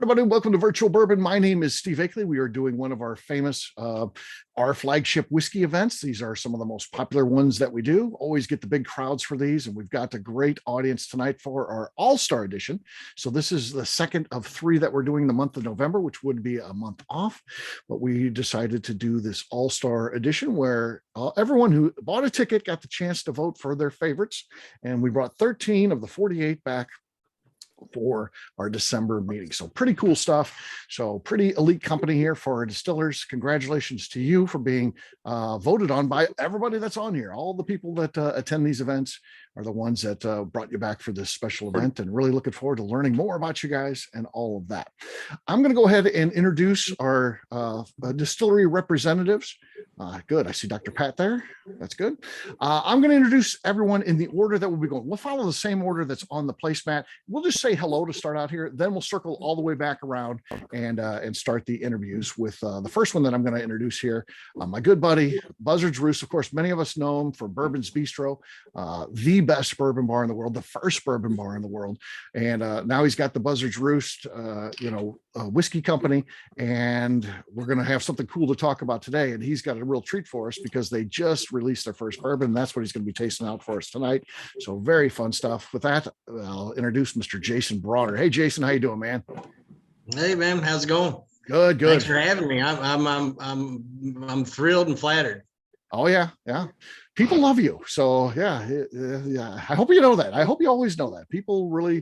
Everybody, welcome to Virtual Bourbon. My name is Steve Akley. We are doing one of our famous, our flagship whiskey events. These are some of the most popular ones that we do. Always get the big crowds for these, and we've got a great audience tonight for our All-Star Edition. So this is the second of three that we're doing the month of November, which would be a month off. But we decided to do this All-Star Edition where everyone who bought a ticket got the chance to vote for their favorites. And we brought 13 of the 48 back for our December meeting. So pretty cool stuff. So pretty elite company here for our distillers. Congratulations to you for being voted on by everybody that's on here. All the people that attend these events are the ones that brought you back for this special event, and really looking forward to learning more about you guys and all of that. I'm going to go ahead and introduce our distillery representatives. Good. I see Dr. Pat there. That's good. I'm going to introduce everyone in the order that we'll be going. We'll follow the same order that's on the placemat. We'll just say hello to start out here. Then we'll circle all the way back around and start the interviews with the first one that I'm going to introduce here. My good buddy, Buzzards Roost. Of course, many of us know him for Bourbon's Bistro, the best bourbon bar in the world, the first bourbon bar in the world. And now he's got the Buzzards Roost, whiskey company. And we're going to have something cool to talk about today. And he's got a real treat for us because they just released their first bourbon. That's what he's going to be tasting out for us tonight. So very fun stuff. With that, I'll introduce Mr. Jason Brauner. Hey, Jason, how you doing, man? Hey, man, how's it going? Good. Thanks for having me. I'm thrilled and flattered. Oh yeah. People love you. So yeah. I hope you know that. I hope you always know that. People really,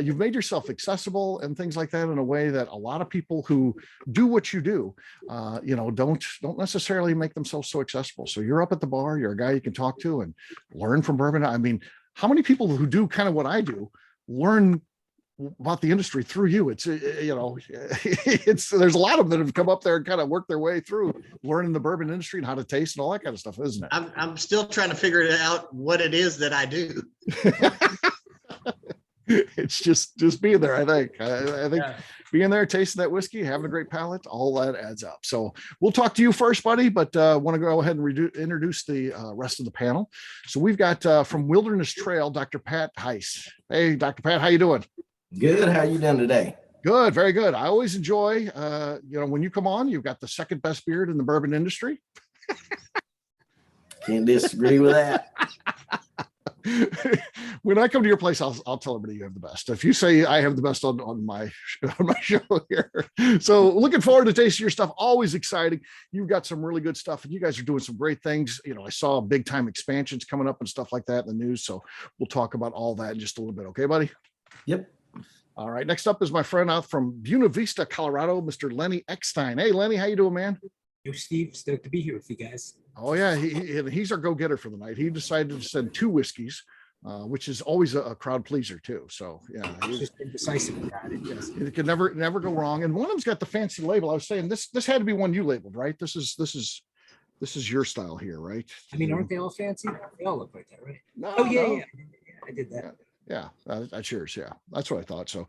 you've made yourself accessible and things like that in a way that a lot of people who do what you do, don't necessarily make themselves so accessible. So you're up at the bar, you're a guy you can talk to and learn from bourbon. I mean, how many people who do kind of what I do learn about the industry through you? It's there's a lot of them that have come up there and kind of worked their way through learning the bourbon industry and how to taste and all that kind of stuff, isn't it? I'm still trying to figure out what it is that I do. It's just being there. I think being there, tasting that whiskey, having a great palate, all that adds up. So we'll talk to you first, buddy, but want to go ahead and introduce the rest of the panel. So we've got from Wilderness Trail, Dr. Pat Heist. Hey, Dr. Pat, how you doing? Good. How you doing today? Good. Very good. I always enjoy, when you come on, you've got the second best beard in the bourbon industry. Can't disagree with that. When I come to your place, I'll tell everybody you have the best. If you say I have the best on my show here. So looking forward to tasting your stuff. Always exciting. You've got some really good stuff and you guys are doing some great things. I saw big time expansions coming up and stuff like that in the news. So we'll talk about all that in just a little bit. Okay, buddy? Yep. All right. Next up is my friend out from Buena Vista, Colorado, Mr. Lenny Eckstein. Hey, Lenny, how you doing, man? Yo, Steve, stoked to be here with you guys. Oh yeah, he's our go-getter for the night. He decided to send 2 whiskeys, which is always a crowd pleaser too. So yeah, He's just been decisive about it. Yes. It can never go wrong. And one of them's got the fancy label. I was saying this had to be one you labeled, right? This is your style here, right? I mean, aren't they all fancy? They all look like that, right? No, oh yeah, I did that. Yeah, that's yours. Yeah, that's what I thought. So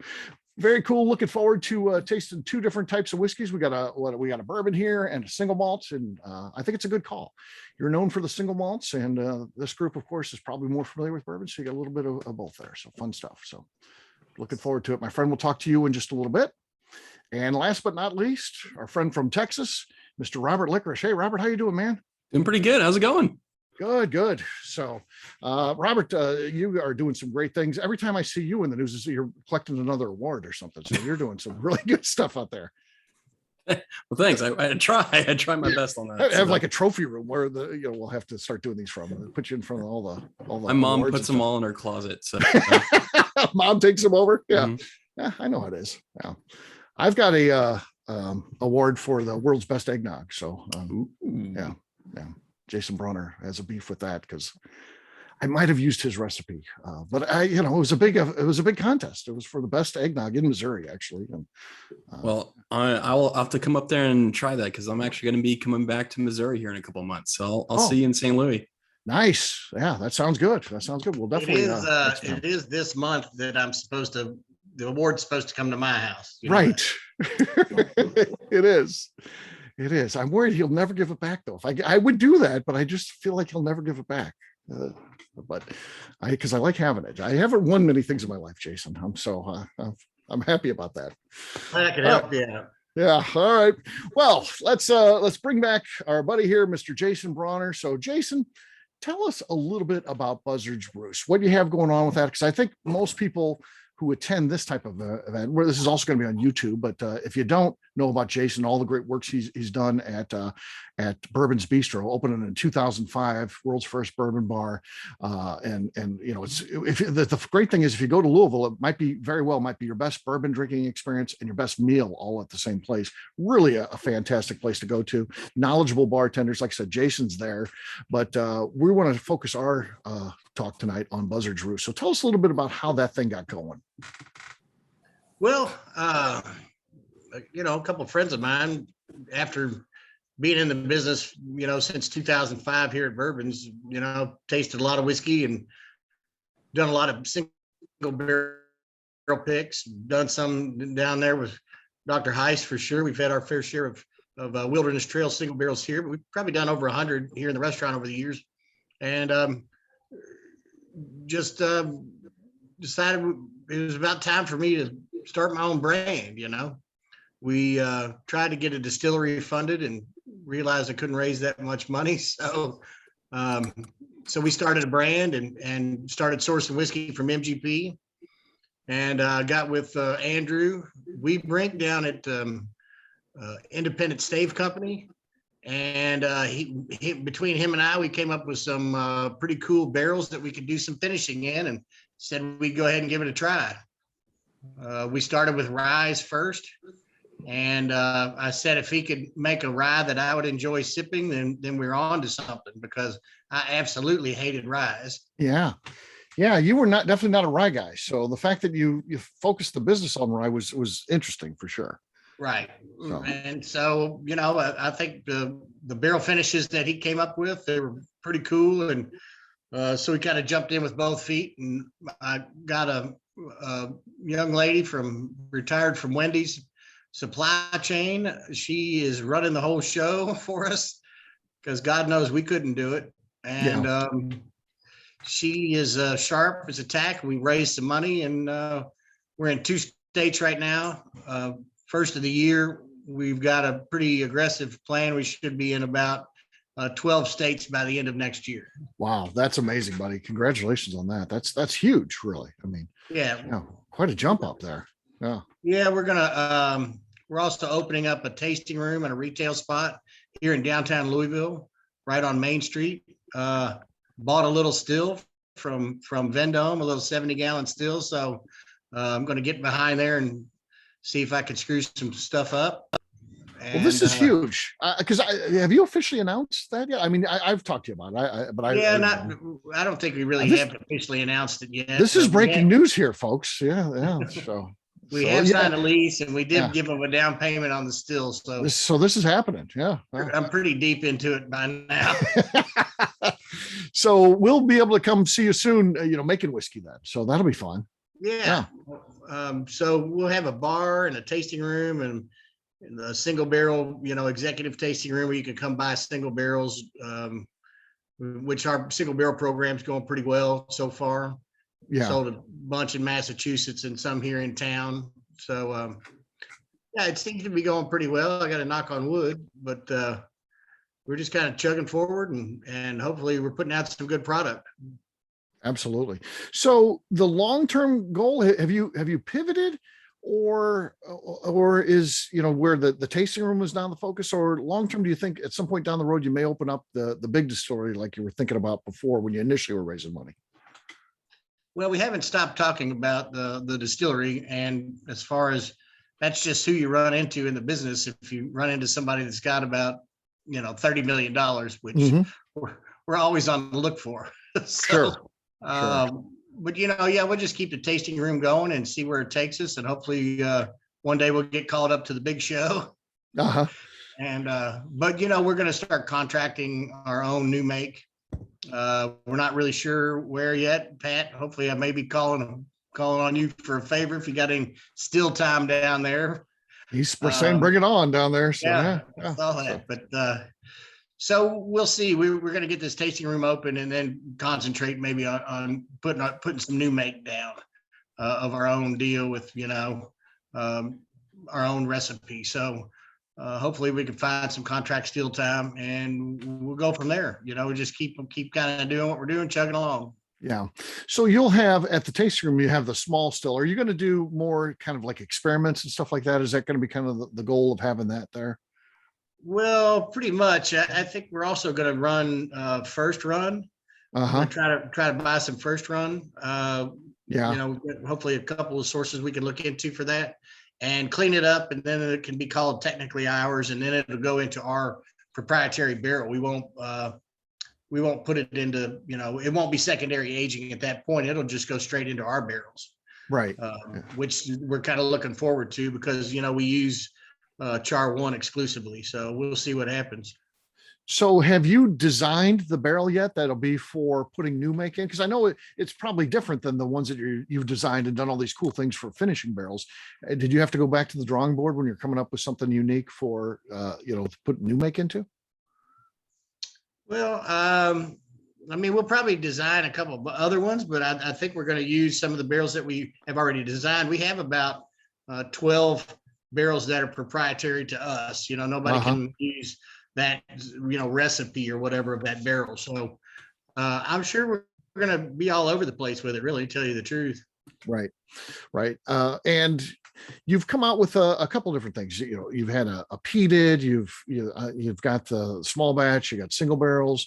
very cool. Looking forward to tasting 2 different types of whiskeys. We got a bourbon here and a single malt, and I think it's a good call. You're known for the single malts, and this group, of course, is probably more familiar with bourbon, so you got a little bit of both there. So fun stuff. So looking forward to it. My friend will talk to you in just a little bit. And last but not least, our friend from Texas, Mr. Robert Licorice. Hey, Robert, how you doing, man? Doing pretty good. How's it going? Good. So, Robert, you are doing some great things. Every time I see you in the news, you're collecting another award or something. So you're doing some really good stuff out there. Well, thanks. I try my best on that. I have like a trophy room where we'll have to start doing these from. Put you in front of all the. My mom puts them all in her closet. So mom takes them over. Yeah. Mm-hmm. Yeah, I know how it is. Yeah. I've got a award for the world's best eggnog. So yeah. Jason Broner has a beef with that because I might have used his recipe, but it was a big contest. It was for the best eggnog in Missouri, actually. And, well, I'll have to come up there and try that because I'm actually going to be coming back to Missouri here in a couple of months. So I'll see you in St. Louis. Nice. Yeah, that sounds good. We'll definitely. It is this month that the award's supposed to come to my house. Right. It is. It is. I'm worried he'll never give it back, though. If I would do that, but I just feel like he'll never give it back. Because I like having it. I haven't won many things in my life, Jason. I'm happy about that. I can help you out. Yeah. All right. Well, let's bring back our buddy here, Mr. Jason Brauner. So Jason, tell us a little bit about Buzzards Roost. What do you have going on with that? Because I think most people who attend this type of event, where this is also going to be on YouTube, but if you don't know about Jason, all the great works he's done at Bourbon's Bistro, opening in 2005, world's first bourbon bar, and you know, the great thing is if you go to Louisville, it might be your best bourbon drinking experience and your best meal all at the same place. Really a fantastic place to go to. Knowledgeable bartenders, like I said, Jason's there, but we want to focus our talk tonight on Buzzards Roost. So tell us a little bit about how that thing got going. Well, you know, a couple of friends of mine, after being in the business, you know, since 2005 here at Bourbon's, you know, tasted a lot of whiskey and done a lot of single barrel picks, done some down there with Dr. Heist for sure. We've had our fair share of Wilderness Trail single barrels here, but we've probably done over 100 here in the restaurant over the years. And just decided it was about time for me to start my own brand. You know, we tried to get a distillery funded and realized I couldn't raise that much money. So we started a brand and started sourcing whiskey from MGP, and got with Andrew Weebrink down at Independent Stave Company. And he between him and I, we came up with some pretty cool barrels that we could do some finishing in, and said we'd go ahead and give it a try. We started with ryes first, and I said if he could make a rye that I would enjoy sipping, then we're on to something, because I absolutely hated ryes. Yeah. You were definitely not a rye guy. So the fact that you focused the business on rye was interesting for sure. Right. So. And so, you know, I think the barrel finishes that he came up with, they were pretty cool. And so we kind of jumped in with both feet, and I got a young lady retired from Wendy's supply chain. She is running the whole show for us, because God knows we couldn't do it. And she is sharp as a tack. We raised some money, and we're in 2 states right now. First of the year, we've got a pretty aggressive plan. We should be in about 12 states by the end of next year. Wow, that's amazing, buddy. Congratulations on that. That's huge, really. I mean, quite a jump up there. Yeah, we're also opening up a tasting room and a retail spot here in downtown Louisville, right on Main Street. Bought a little still from Vendome, a little 70-gallon still. So I'm going to get behind there and see if I could screw some stuff up. And, well, this is huge, because have you officially announced that yet? I mean, I've talked to you about it, I don't think we really have officially announced it yet. This is breaking news here, folks. Yeah. So we have signed a lease, and we did give them a down payment on the still. So this is happening. Yeah. I'm pretty deep into it by now. So we'll be able to come see you soon, making whiskey then. So that'll be fun. Yeah. So we'll have a bar and a tasting room and a single barrel, executive tasting room where you can come buy single barrels, which our single barrel program's going pretty well so far. Yeah. Sold a bunch in Massachusetts and some here in town. So, it seems to be going pretty well. I got to knock on wood, but we're just kind of chugging forward, and hopefully we're putting out some good product. Absolutely. So the long-term goal, have you pivoted, or is, where the tasting room is now the focus, or long-term, do you think at some point down the road, you may open up the big distillery like you were thinking about before when you initially were raising money? Well, we haven't stopped talking about the distillery. And as far as that's just who you run into in the business. If you run into somebody that's got about, $30 million, which we're always on the look for. So, Sure. But we'll just keep the tasting room going and see where it takes us. And hopefully one day we'll get called up to the big show. Uh-huh. And, but we're going to start contracting our own new make. We're not really sure where yet, Pat. Hopefully I may be calling on you for a favor if you got any still time down there. We're saying bring it on down there. So, I saw that. But so we'll see. We're going to get this tasting room open and then concentrate maybe on putting some new make down of our own deal with our own recipe. So hopefully we can find some contract steel time and we'll go from there. Just keep kind of doing what we're doing, chugging along. Yeah. So you'll have at the tasting room, you have the small still. Are you going to do more kind of like experiments and stuff like that? Is that going to be kind of the goal of having that there? Well, pretty much. I think we're also going to run first run. Uh-huh. Try to buy some first run. Yeah. Hopefully a couple of sources we can look into for that and clean it up. And then it can be called technically ours. And then it'll go into our proprietary barrel. We won't put it into, it won't be secondary aging at that point. It'll just go straight into our barrels. Right. Which we're kind of looking forward to because, we use Char 1 exclusively. So we'll see what happens. So have you designed the barrel yet that'll be for putting new make in? Because I know it's probably different than the ones that you've designed and done all these cool things for finishing barrels. Did you have to go back to the drawing board when you're coming up with something unique for, to put new make into? Well, we'll probably design a couple of other ones, but I think we're going to use some of the barrels that we have already designed. We have about 12 barrels that are proprietary to us. Nobody can use that, recipe or whatever of that barrel. So I'm sure we're going to be all over the place with it, really, to tell you the truth. Right. And you've come out with a couple different things. You've had a peated, you've got the small batch, you got single barrels.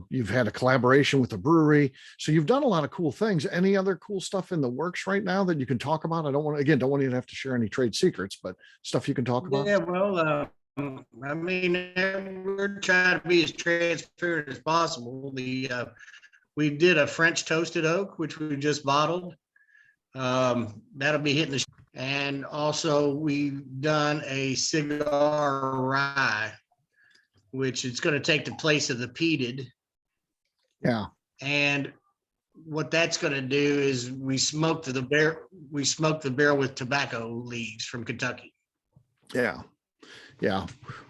You've had a collaboration with a brewery. So you've done a lot of cool things. Any other cool stuff in the works right now that you can talk about? I don't want you to have to share any trade secrets, but stuff you can talk about. Yeah, well, we're trying to be as transparent as possible. We did a French toasted oak, which we just bottled. That'll be hitting the and also we've done a Cigar Rye, which is going to take the place of the peated. Yeah. And what that's going to do is we smoked the barrel with tobacco leaves from Kentucky. Yeah.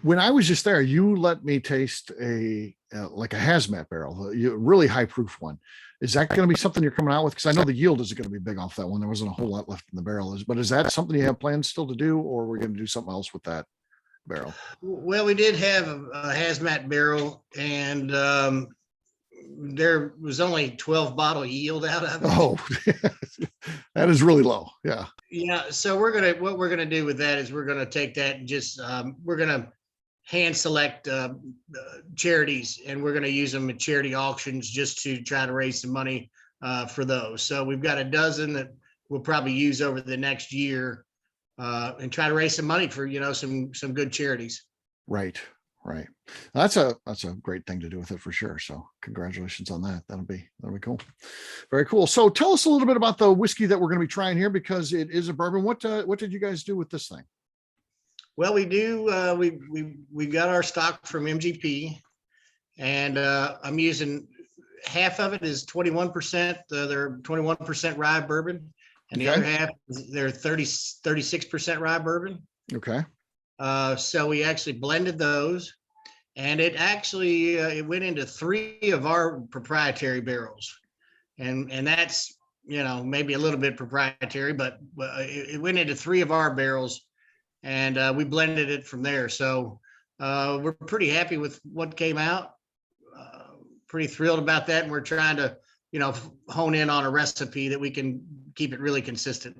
When I was just there, you let me taste like a hazmat barrel, a really high proof one. Is that going to be something you're coming out with? Because I know the yield isn't going to be big off that one. There wasn't a whole lot left in the barrel. But is that something you have plans still to do, or we're going to do something else with that barrel? Well, we did have a hazmat barrel, and there was only 12 bottle yield out of it. Oh, that is really low. Yeah. Yeah. So what we're gonna do with that is we're gonna take that and just we're gonna hand select charities, and we're gonna use them at charity auctions just to try to raise some money for those. So we've got a dozen that we'll probably use over the next year and try to raise some money for some good charities. Right. That's a great thing to do with it for sure. So congratulations on that. That'll be cool. Very cool. So tell us a little bit about the whiskey that we're going to be trying here, because it is a bourbon. What did you guys do with this thing? Well, we do. We got our stock from MGP, and I'm using half of it is 21%. They're 21% rye bourbon, and the other half they're 36% rye bourbon. Okay. So we actually blended those, and it actually it went into 3 of our proprietary barrels, and that's maybe a little bit proprietary, but it went into 3 of our barrels, and we blended it from there. So we're pretty happy with what came out. Pretty thrilled about that, and we're trying to hone in on a recipe that we can keep it really consistent.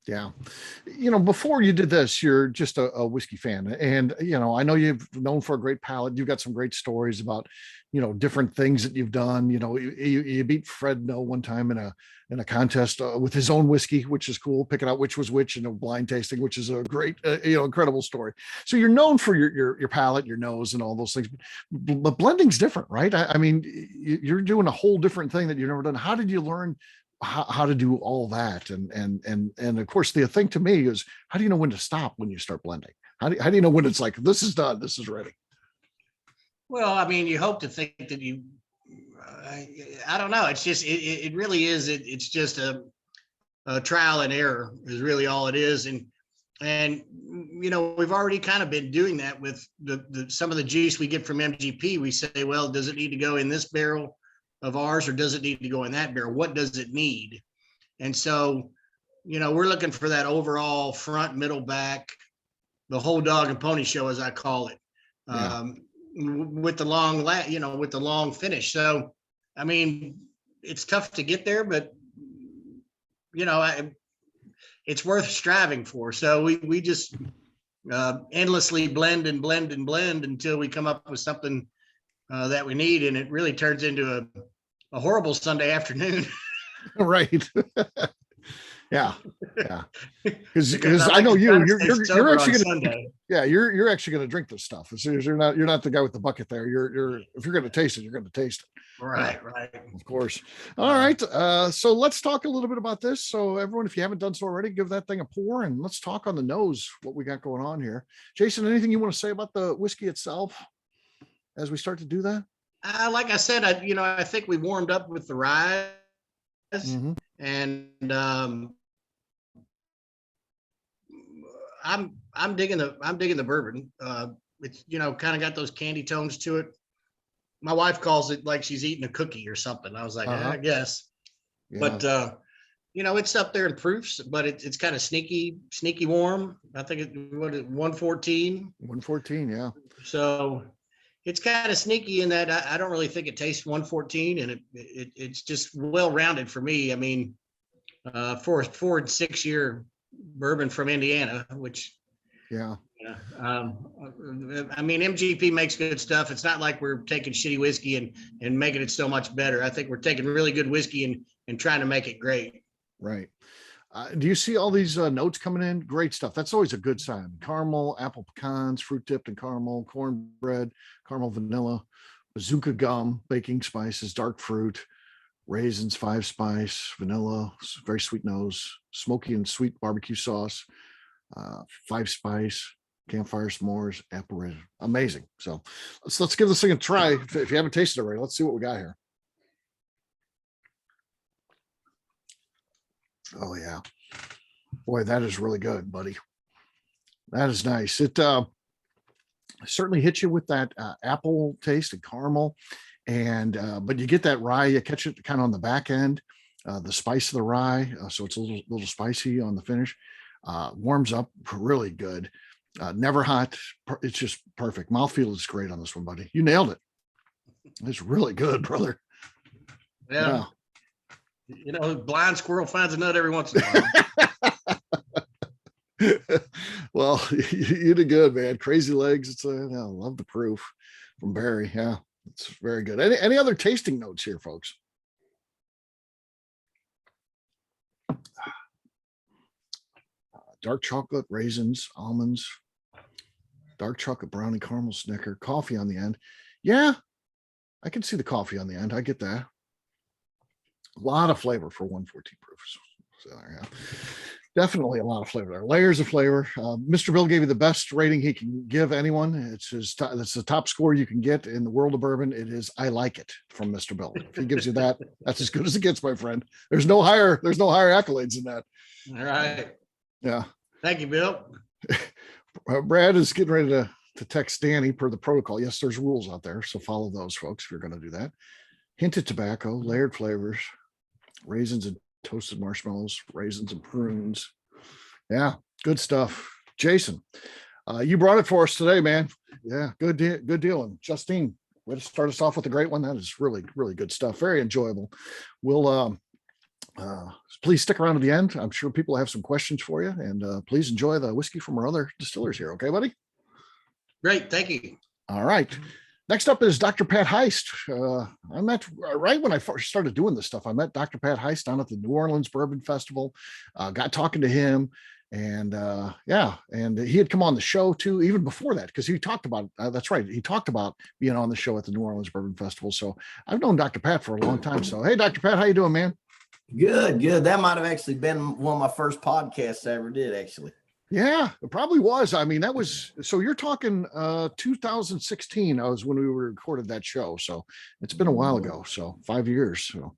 Yeah. Before you did this, you're just a whiskey fan. And, I know you've known for a great palate. You've got some great stories about, different things that you've done. You beat Fred No one time in a contest with his own whiskey, which is cool. Picking out which was which in a blind tasting, which is a great, incredible story. So you're known for your palate, your nose, and all those things. But blending's different, right? I mean, you're doing a whole different thing that you've never done. How did you learn how to do all that? And of course, the thing to me is, how do you know when to stop when you start blending? How do you know when it's like, this is done, this is ready? Well, I mean, you hope to think that I don't know. It's just, it really is. It's just a trial and error is really all it is. And we've already kind of been doing that with some of the juice we get from MGP. We say, well, does it need to go in this barrel of ours, or does it need to go in that barrel? What does it need? And so we're looking for that overall front, middle, back, the whole dog and pony show, as I call it, Yeah. with the long, with the long finish. So, I mean, it's tough to get there, but it's worth striving for. So we just endlessly blend and blend and blend until we come up with something that we need, and it really turns into a horrible Sunday afternoon. Right. Yeah. Because Because I know like you're actually gonna Sunday. you're actually gonna drink this stuff. As soon as you're not the guy with the bucket there. You're if you're gonna taste it, you're gonna taste it. Right. Of course. All right. So let's talk a little bit about this. So everyone, if you haven't done so already, give that thing a pour and let's talk on the nose what we got going on here. Jason, anything you want to say about the whiskey itself as we start to do that? Like I said, I think we warmed up with the rye, Mhm. and I'm digging the bourbon. It's kind of got those candy tones to it. My wife calls it like she's eating a cookie or something. I was like, I guess, Yeah. but it's up there in proofs, but it's kind of sneaky warm. I think it 114. 114. Yeah. So it's kind of sneaky in that I don't really think it tastes 114, and it's just well rounded for me. I mean, for a 4 and 6 year bourbon from Indiana, which Yeah. I mean, MGP makes good stuff. It's not like we're taking shitty whiskey and making it so much better. I think we're taking really good whiskey and trying to make it great. Right. Do you see all these notes coming in? Great stuff. That's always a good sign. Caramel, apple pecans, fruit dipped and caramel, cornbread, caramel vanilla, bazooka gum, baking spices, dark fruit, raisins, 5-spice, vanilla, very sweet nose, smoky and sweet barbecue sauce, 5-spice, campfire s'mores, apple raisin. Amazing. So let's give this thing a try. If you haven't tasted it already, let's see what we got here. Oh yeah, boy, that is really good, buddy. That is nice. It certainly hits you with that apple taste and caramel, and but you get that rye. You catch it kind of on the back end, the spice of the rye, so it's a little spicy on the finish. Warms up really good. Never hot. It's just perfect. Mouthfeel is great on this one, buddy. You nailed it. It's really good, brother. Yeah. Blind squirrel finds a nut every once in a while. Well, you did good, man. Crazy legs. It's I love the proof from Barry. Yeah, it's very good. Any other tasting notes here, folks? Dark chocolate, raisins, almonds, dark chocolate brownie, caramel snicker, coffee on the end. Yeah, I can see the coffee on the end. I get that. A lot of flavor for 114 proofs. So yeah, definitely a lot of flavor there. Layers of flavor. Mr. Bill gave you the best rating he can give anyone. It's the top score you can get in the world of bourbon. It is I like it from Mr. Bill. If he gives you that, that's as good as it gets, my friend. There's no higher accolades in that. All right. Yeah. Thank you, Bill. Brad is getting ready to text Danny per the protocol. Yes, there's rules out there, so follow those, folks, if you're going to do that. Hinted tobacco, layered flavors, raisins and toasted marshmallows, raisins and prunes. Yeah, good stuff. Jason, you brought it for us today, man. Yeah, good deal. And Justine, way to start us off with a great one. That is really, really good stuff. Very enjoyable. We'll please stick around to the end. I'm sure people have some questions for you, and please enjoy the whiskey from our other distillers here. Okay, buddy? Great. Thank you. All right. Next up is Dr. Pat Heist. I met right when I first started doing this stuff. I met Dr. Pat Heist down at the New Orleans Bourbon Festival. Got talking to him, and and he had come on the show too, even before that, because he talked about. That's right, he talked about being on the show at the New Orleans Bourbon Festival. So I've known Dr. Pat for a long time. So hey, Dr. Pat, how you doing, man? Good. That might have actually been one of my first podcasts I ever did, actually. Yeah, it probably was. I mean, that was, so you're talking 2016. That was when we recorded that show. So it's been a while ago. So 5 years. So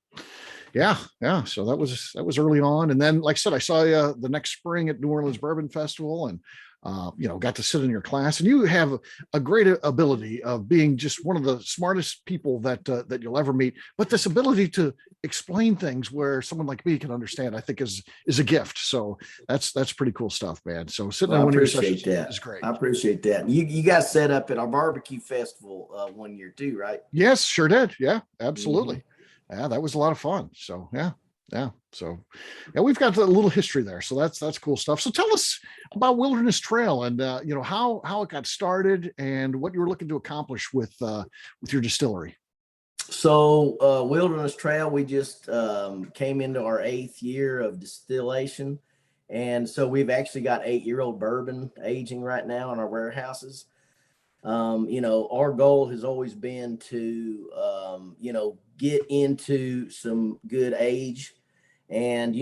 yeah. So that was early on. And then, like I said, I saw you the next spring at New Orleans Bourbon Festival, and got to sit in your class, and you have a great ability of being just one of the smartest people that you'll ever meet. But this ability to explain things where someone like me can understand, I think is a gift. So that's pretty cool stuff, man. So sitting in one of your sessions is great. I appreciate that. You guys set up at our barbecue festival one year too, right? Yes, sure did. Yeah, absolutely. Yeah, that was a lot of fun. So yeah. So yeah, we've got a little history there. So that's cool stuff. So tell us about Wilderness Trail and how it got started and what you were looking to accomplish with your distillery. So Wilderness Trail, we just came into our 8th year of distillation. And so we've actually got 8-year-old bourbon aging right now in our warehouses. Our goal has always been to, get into some good age. And,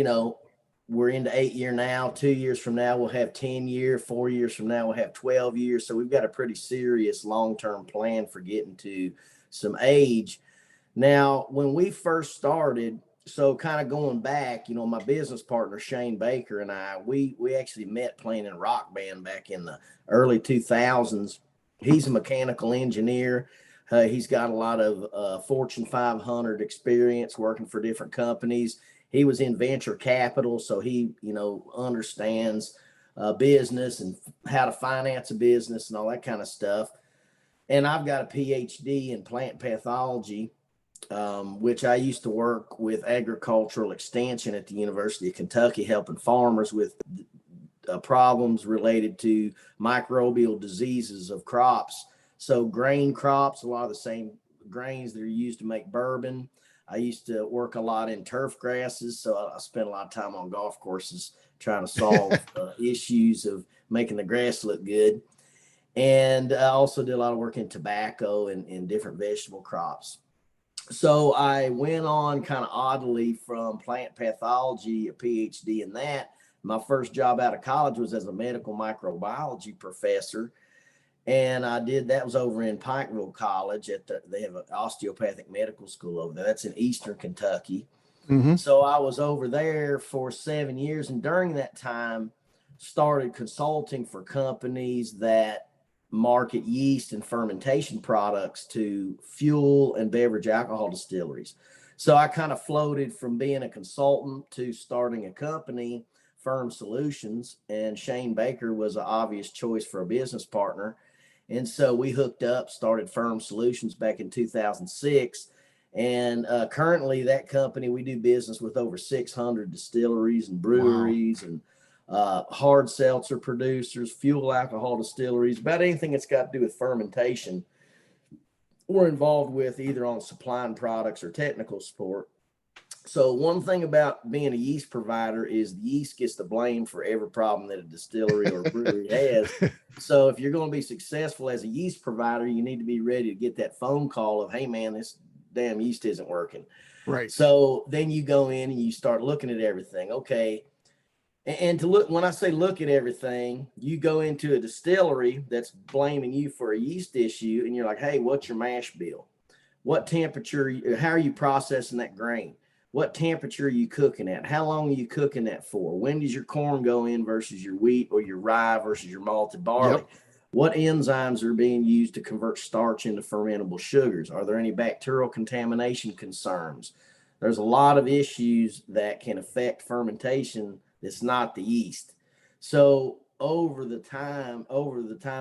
we're into 8 year now. 2 years from now, we'll have 10 year. 4 years from now, we'll have 12 years. So we've got a pretty serious long-term plan for getting to some age. Now, when we first started, so kind of going back, my business partner, Shane Baker, and I, we actually met playing in a rock band back in the early 2000s. He's a mechanical engineer. He's got a lot of Fortune 500 experience working for different companies. He was in venture capital, so he, understands business and how to finance a business and all that kind of stuff. And I've got a PhD in plant pathology, which I used to work with agricultural extension at the University of Kentucky, helping farmers with problems related to microbial diseases of crops. So grain crops, a lot of the same grains that are used to make bourbon. I used to work a lot in turf grasses, so I spent a lot of time on golf courses trying to solve issues of making the grass look good. And I also did a lot of work in tobacco and different vegetable crops. So I went on kind of oddly from plant pathology, a PhD in that. My first job out of college was as a medical microbiology professor. And I did, that was over in Pikeville College they have an osteopathic medical school over there. That's in Eastern Kentucky. Mm-hmm. So I was over there for 7 years. And during that time, started consulting for companies that market yeast and fermentation products to fuel and beverage alcohol distilleries. So I kind of floated from being a consultant to starting a company, Firm Solutions, and Shane Baker was an obvious choice for a business partner. And so we hooked up, started Firm Solutions back in 2006. And currently that company, we do business with over 600 distilleries and breweries. Wow. And hard seltzer producers, fuel alcohol distilleries, about anything that's got to do with fermentation. We're involved with either on supplying products or technical support. So one thing about being a yeast provider is the yeast gets the blame for every problem that a distillery or brewery has. So if you're going to be successful as a yeast provider, you need to be ready to get that phone call of, hey man, this damn yeast isn't working. Right. So then you go in and you start looking at everything. Okay. And to look, when I say look at everything, you go into a distillery that's blaming you for a yeast issue and you're like, hey, what's your mash bill? What temperature, how are you processing that grain? What temperature are you cooking at? How long are you cooking that for? When does your corn go in versus your wheat or your rye versus your malted barley? Yep. What enzymes are being used to convert starch into fermentable sugars? Are there any bacterial contamination concerns? There's a lot of issues that can affect fermentation that's not the yeast. So over the time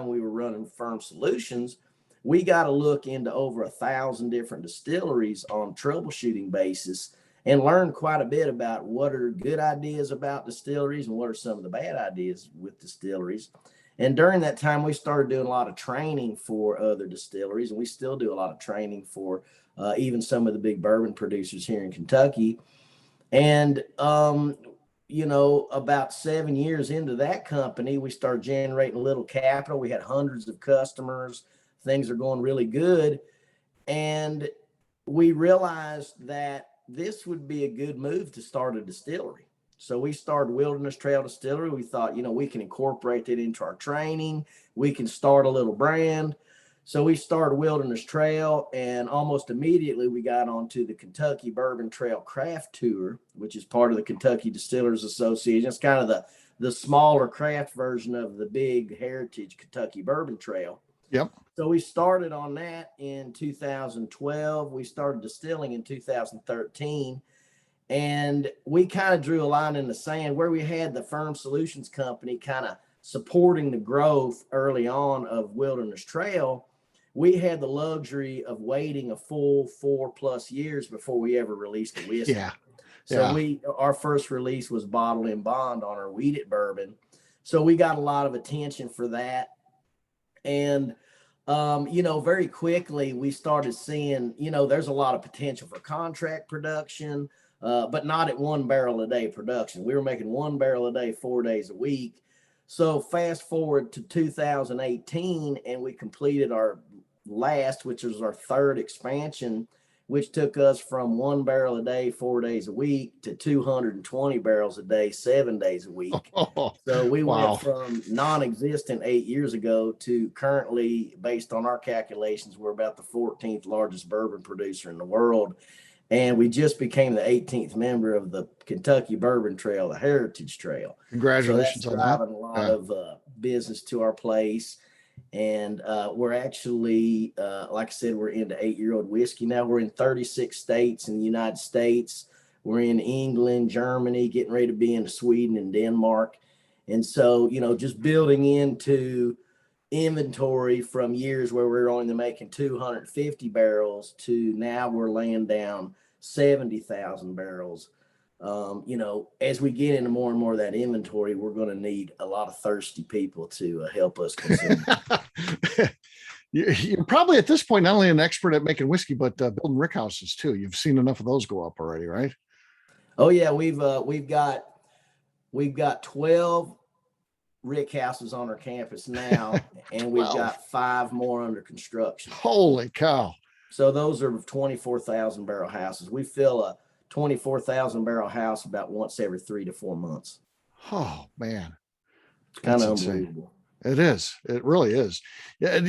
we were running Firm Solutions, we got to look into over 1,000 different distilleries on a troubleshooting basis and learn quite a bit about what are good ideas about distilleries and what are some of the bad ideas with distilleries. And during that time, we started doing a lot of training for other distilleries, and we still do a lot of training for even some of the big bourbon producers here in Kentucky. And, about 7 years into that company, we started generating a little capital. We had hundreds of customers. Things are going really good. And we realized that this would be a good move to start a distillery. So we started Wilderness Trail Distillery. We thought, we can incorporate that into our training. We can start a little brand. So we started Wilderness Trail, and almost immediately we got onto the Kentucky Bourbon Trail Craft Tour, which is part of the Kentucky Distillers Association. It's kind of the smaller craft version of the big heritage Kentucky Bourbon Trail. Yep. So we started on that in 2012. We started distilling in 2013. And we kind of drew a line in the sand where we had the Firm Solutions Company kind of supporting the growth early on of Wilderness Trail. We had the luxury of waiting a full 4+ years before we ever released a whiskey. Yeah. So our first release was Bottle in Bond on our wheated bourbon. So we got a lot of attention for that. And, very quickly we started seeing, there's a lot of potential for contract production, but not at 1 barrel a day production. We were making 1 barrel a day, 4 days a week. So fast forward to 2018, and we completed our last, which was our 3rd expansion, which took us from 1 barrel a day, 4 days a week to 220 barrels a day, 7 days a week. So we went from non-existent 8 years ago to currently, based on our calculations, we're about the 14th largest bourbon producer in the world. And we just became the 18th member of the Kentucky Bourbon Trail, the Heritage Trail. Congratulations so on that's that. driving a lot of business to our place. And we're actually, like I said, we're into 8-year-old whiskey now. We're in 36 states in the United States. We're in England, Germany, getting ready to be in Sweden and Denmark. And so, just building into inventory from years where we were only making 250 barrels to now we're laying down 70,000 barrels. As we get into more and more of that inventory, we're going to need a lot of thirsty people to help us consume. You're probably at this point not only an expert at making whiskey, but building rickhouses too. You've seen enough of those go up already, right? Oh yeah, we've got 12 rick houses on our campus now, and we've got 5 more under construction. Holy cow! So those are 24,000 barrel houses. We fill a 24,000 barrel house about once every 3 to 4 months. Oh man, it's kind of unbelievable. It is. It really is. Yeah.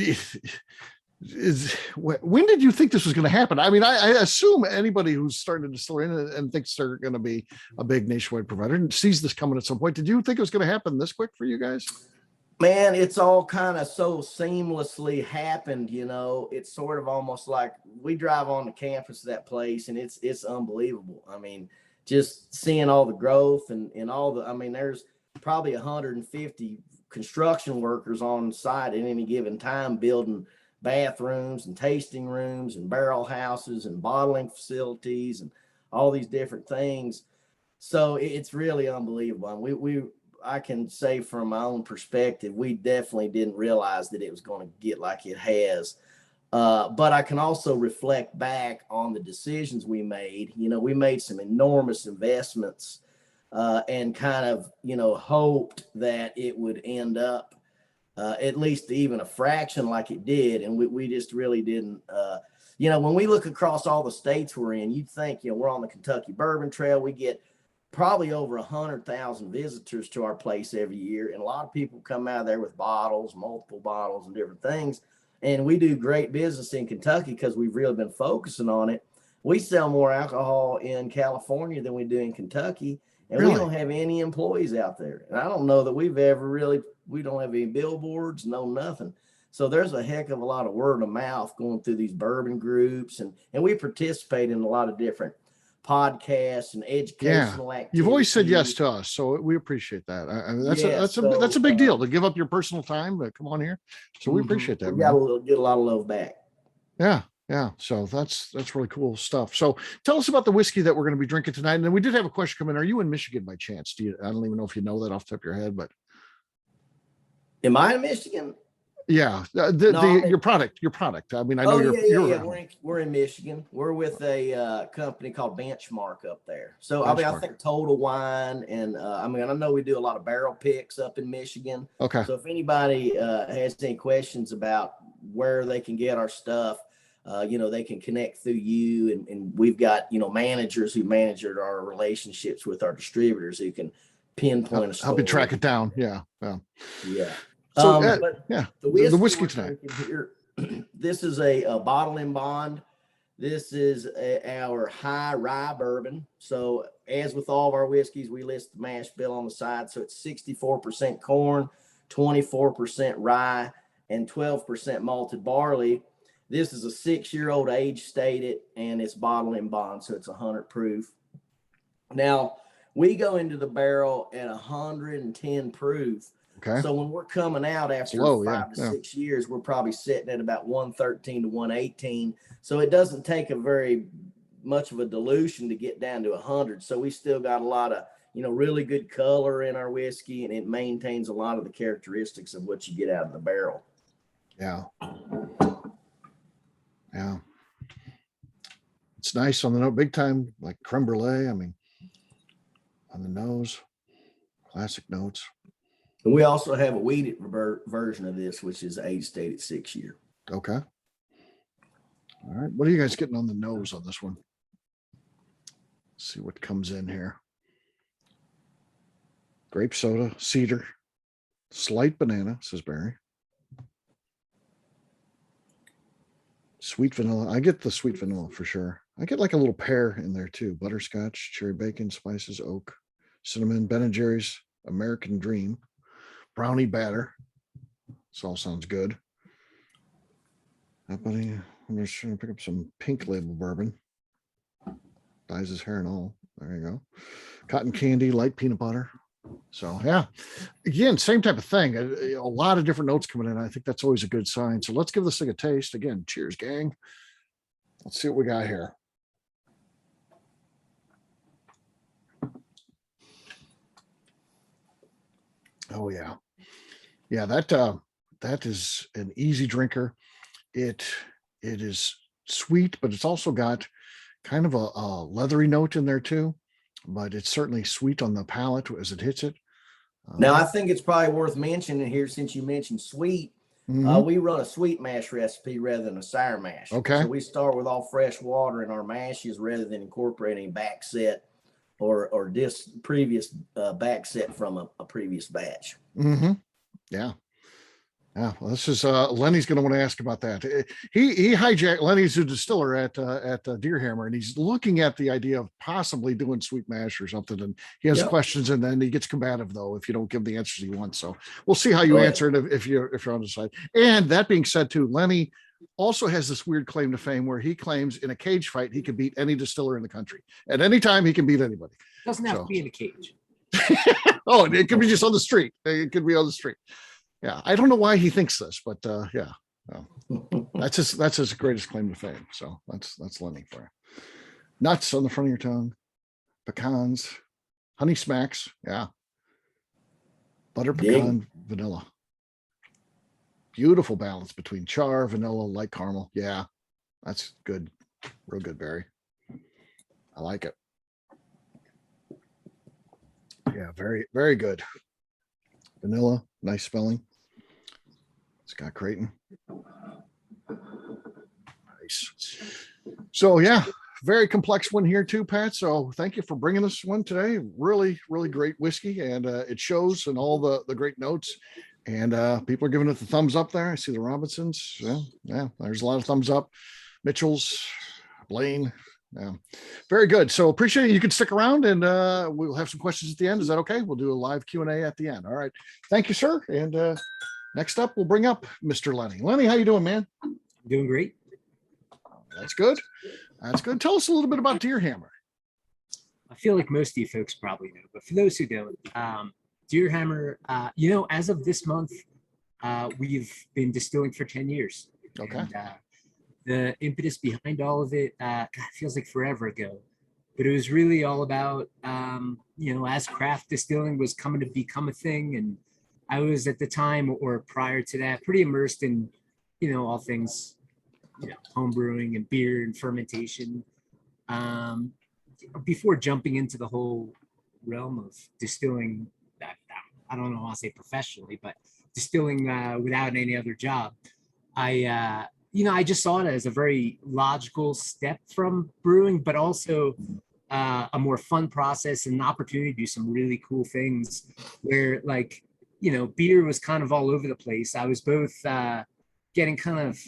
When did you think this was going to happen? I mean, I assume anybody who's starting to distill in and thinks they're going to be a big nationwide provider and sees this coming at some point. Did you think it was going to happen this quick for you guys? Man, it's all kind of so seamlessly happened. It's sort of almost like we drive on the campus of that place, and it's unbelievable. I mean, just seeing all the growth and all there's probably 150 construction workers on site at any given time building bathrooms and tasting rooms and barrel houses and bottling facilities and all these different things. So it's really unbelievable. I can say from my own perspective, we definitely didn't realize that it was going to get like it has. But I can also reflect back on the decisions we made. We made some enormous investments and kind of, hoped that it would end up at least even a fraction like it did. And we just really didn't, when we look across all the states we're in, you'd think, we're on the Kentucky Bourbon Trail. We get probably over 100,000 visitors to our place every year. And a lot of people come out of there with bottles, multiple bottles and different things. And we do great business in Kentucky because we've really been focusing on it. We sell more alcohol in California than we do in Kentucky. And we don't have any employees out there. And I don't know that we don't have any billboards, no nothing. So there's a heck of a lot of word of mouth going through these bourbon groups. And we participate in a lot of different podcasts and educational activities. You've always said yes to us, so we appreciate that. I mean, that's a big deal to give up your personal time to come on here. So we appreciate that. We get a lot of love back. Yeah. So that's really cool stuff. So tell us about the whiskey that we're going to be drinking tonight. And then we did have a question come in. Are you in Michigan by chance? I don't even know if you know that off the top of your head, but. Am I in Michigan? Yeah, your product. I mean, I know we're in Michigan. We're with a company called Benchmark up there. So I think Total Wine, and I know we do a lot of barrel picks up in Michigan. Okay. So if anybody has any questions about where they can get our stuff, they can connect through you, and we've got managers who manage our relationships with our distributors who can pinpoint a store. Help you track it down. Yeah. So, the whiskey tonight. Here, this is a bottle in bond. This is our high rye bourbon. So as with all of our whiskeys, we list the mash bill on the side. So it's 64% corn, 24% rye, and 12% malted barley. This is a 6-year-old age stated, and it's bottled in bond, so it's 100 proof. Now, we go into the barrel at 110 proof. Okay. So when we're coming out after Low, 5 to 6 years, we're probably sitting at about 113 to 118. So it doesn't take a very much of a dilution to get down to 100. So we still got a lot of, really good color in our whiskey, and it maintains a lot of the characteristics of what you get out of the barrel. Yeah. Yeah. It's nice on the note, big time, like creme brulee. I mean, on the nose, classic notes. And we also have a wheated version of this, which is age stated 6 year. Okay. All right. What are you guys getting on the nose on this one? Let's see what comes in here. Grape soda, cedar, slight banana, says Barry. Sweet vanilla. I get the sweet vanilla for sure. I get like a little pear in there too. Butterscotch, cherry bacon, spices, oak, cinnamon, Ben & Jerry's, American Dream, brownie batter. This all sounds good. Buddy, I'm just trying to pick up some pink label bourbon. Dyes his hair and all. There you go. Cotton candy, light peanut butter. So yeah, again, same type of thing. A lot of different notes coming in. I think that's always a good sign. So let's give this thing a taste. Again, cheers, gang. Let's see what we got here. Oh yeah. Yeah, that is an easy drinker. It is sweet, but it's also got kind of a leathery note in there too. But it's certainly sweet on the palate as it hits it. Now, I think it's probably worth mentioning here, since you mentioned sweet, we run a sweet mash recipe rather than a sour mash. Okay. So we start with all fresh water in our mashes rather than incorporating back set or this previous back set from a previous batch. Yeah. Yeah, well, this is Lenny's going to want to ask about that. He hijacked. Lenny's a distiller at Deerhammer, and he's looking at the idea of possibly doing sweet mash or something. And he has questions, and then he gets combative though if you don't give the answers he wants. So we'll see how you answer it if you're on the side. And that being said, too, Lenny also has this weird claim to fame where he claims in a cage fight he can beat any distiller in the country at any time. He can beat anybody. Doesn't have to be in a cage. Oh, it could be just on the street. It could be on the street. Yeah, I don't know why he thinks this, but yeah, that's his greatest claim to fame. So that's Lenny for you. Nuts on the front of your tongue, pecans, honey smacks, yeah, butter pecan, vanilla. Beautiful balance between char, vanilla, light caramel. Yeah, that's good, real good, Barry. I like it. Yeah, very, very good. Vanilla, nice spelling. Scott Creighton. Nice. So yeah, very complex one here too, Pat. So thank you for bringing this one today. Really, really great whiskey, and it shows in all the great notes. And people are giving it the thumbs up there. I see the Robinsons. Yeah, there's a lot of thumbs up. Mitchell's, Blaine. Yeah, very good. So appreciate it. You can stick around, and we'll have some questions at the end. Is that okay? We'll do a live Q&A at the end. All right. Thank you, sir. And next up, we'll bring up Mr. Lenny. Lenny, how you doing, man? Doing great. That's good. That's good. Tell us a little bit about Deerhammer. I feel like most of you folks probably know, but for those who don't, Deerhammer, as of this month, we've been distilling for 10 years. Okay. And, the impetus behind all of it, God, it feels like forever ago, but it was really all about, as craft distilling was coming to become a thing. And I was at the time or prior to that pretty immersed in, all things, home brewing and beer and fermentation. Before jumping into the whole realm of distilling, I don't know, I'll say professionally, but distilling without any other job, I just saw it as a very logical step from brewing, but also a more fun process and an opportunity to do some really cool things where, like, beer was kind of all over the place. I was both getting kind of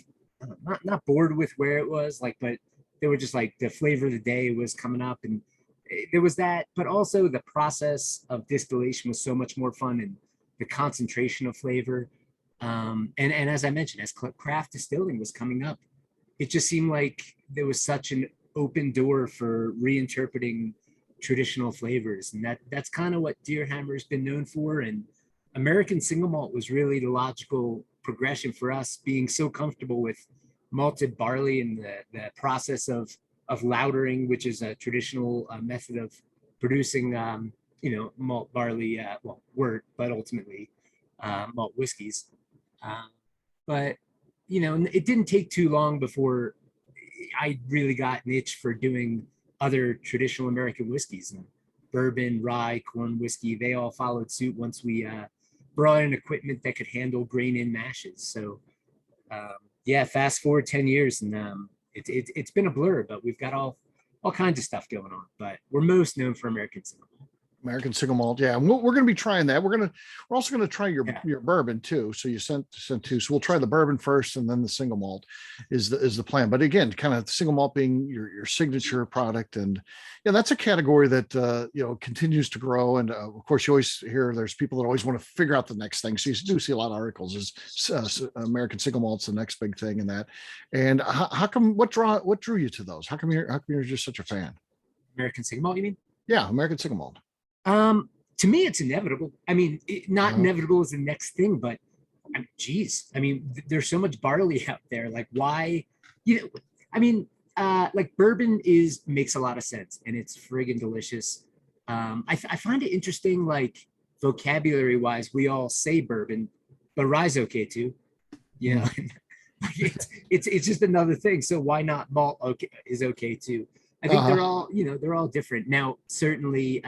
not bored with where it was, like, but they were just like the flavor of the day was coming up, and there was that, but also the process of distillation was so much more fun, and the concentration of flavor. And as I mentioned, as craft distilling was coming up, it just seemed like there was such an open door for reinterpreting traditional flavors. And that's kind of what Deerhammer has been known for. And American single malt was really the logical progression for us, being so comfortable with malted barley and the process of lautering, which is a traditional method of producing, malt barley, wort, but ultimately malt whiskeys. But, it didn't take too long before I really got an itch for doing other traditional American whiskeys, and bourbon, rye, corn whiskey. They all followed suit once we brought in equipment that could handle grain in mashes. So fast forward 10 years, and it's been a blur, but we've got all kinds of stuff going on. But we're most known for American single malt. American single malt, yeah. And we're going to be trying that. We're also going to try your bourbon too. So you sent two. So we'll try the bourbon first, and then the single malt is the plan. But again, kind of single malt being your signature product, and that's a category that continues to grow. And of course, you always hear there's people that always want to figure out the next thing. So you do see a lot of articles is American single malt's the next big thing in that. And how come? What drew you to those? How come you're just such a fan? American single malt, you mean? Yeah, American single malt. To me, it's inevitable. I mean, not inevitable is the next thing, but there's so much barley out there. Like, why? Like bourbon makes a lot of sense, and it's friggin' delicious. I find it interesting, like vocabulary wise, we all say bourbon, but rye's okay too. It's just another thing. So why not malt is okay too? I think they're all different. Now, certainly,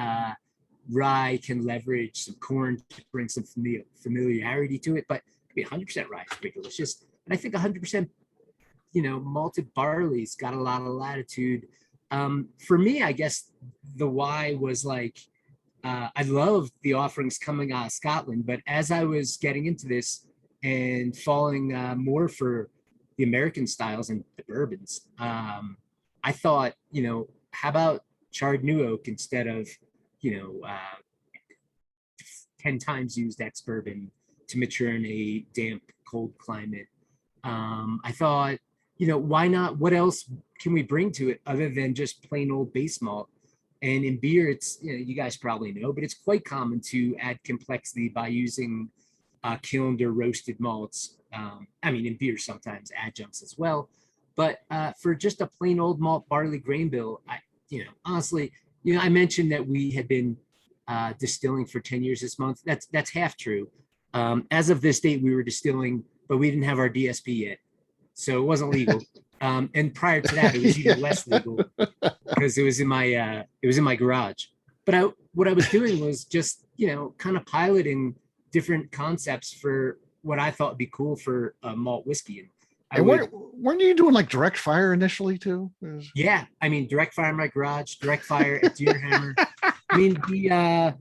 rye can leverage some corn to bring some familiarity to it, but 100% rye is pretty delicious. And I think 100%, malted barley's got a lot of latitude. For me, I guess the why was like, I loved the offerings coming out of Scotland, but as I was getting into this and falling more for the American styles and the bourbons, I thought, how about charred new oak instead of 10 times used ex bourbon to mature in a damp, cold climate. I thought, why not? What else can we bring to it other than just plain old base malt? And in beer, it's, you guys probably know, but it's quite common to add complexity by using kilned or roasted malts. In beer, sometimes adjuncts as well. But for just a plain old malt barley grain bill, honestly, I mentioned that we had been distilling for 10 years this month. That's half true. As of this date, we were distilling, but we didn't have our DSP yet, so it wasn't legal. And prior to that, it was even less legal because it was in my garage. But what I was doing was just kind of piloting different concepts for what I thought would be cool for malt whiskey. And weren't you doing like direct fire initially too? Yeah, direct fire in my garage, direct fire at Deerhammer. The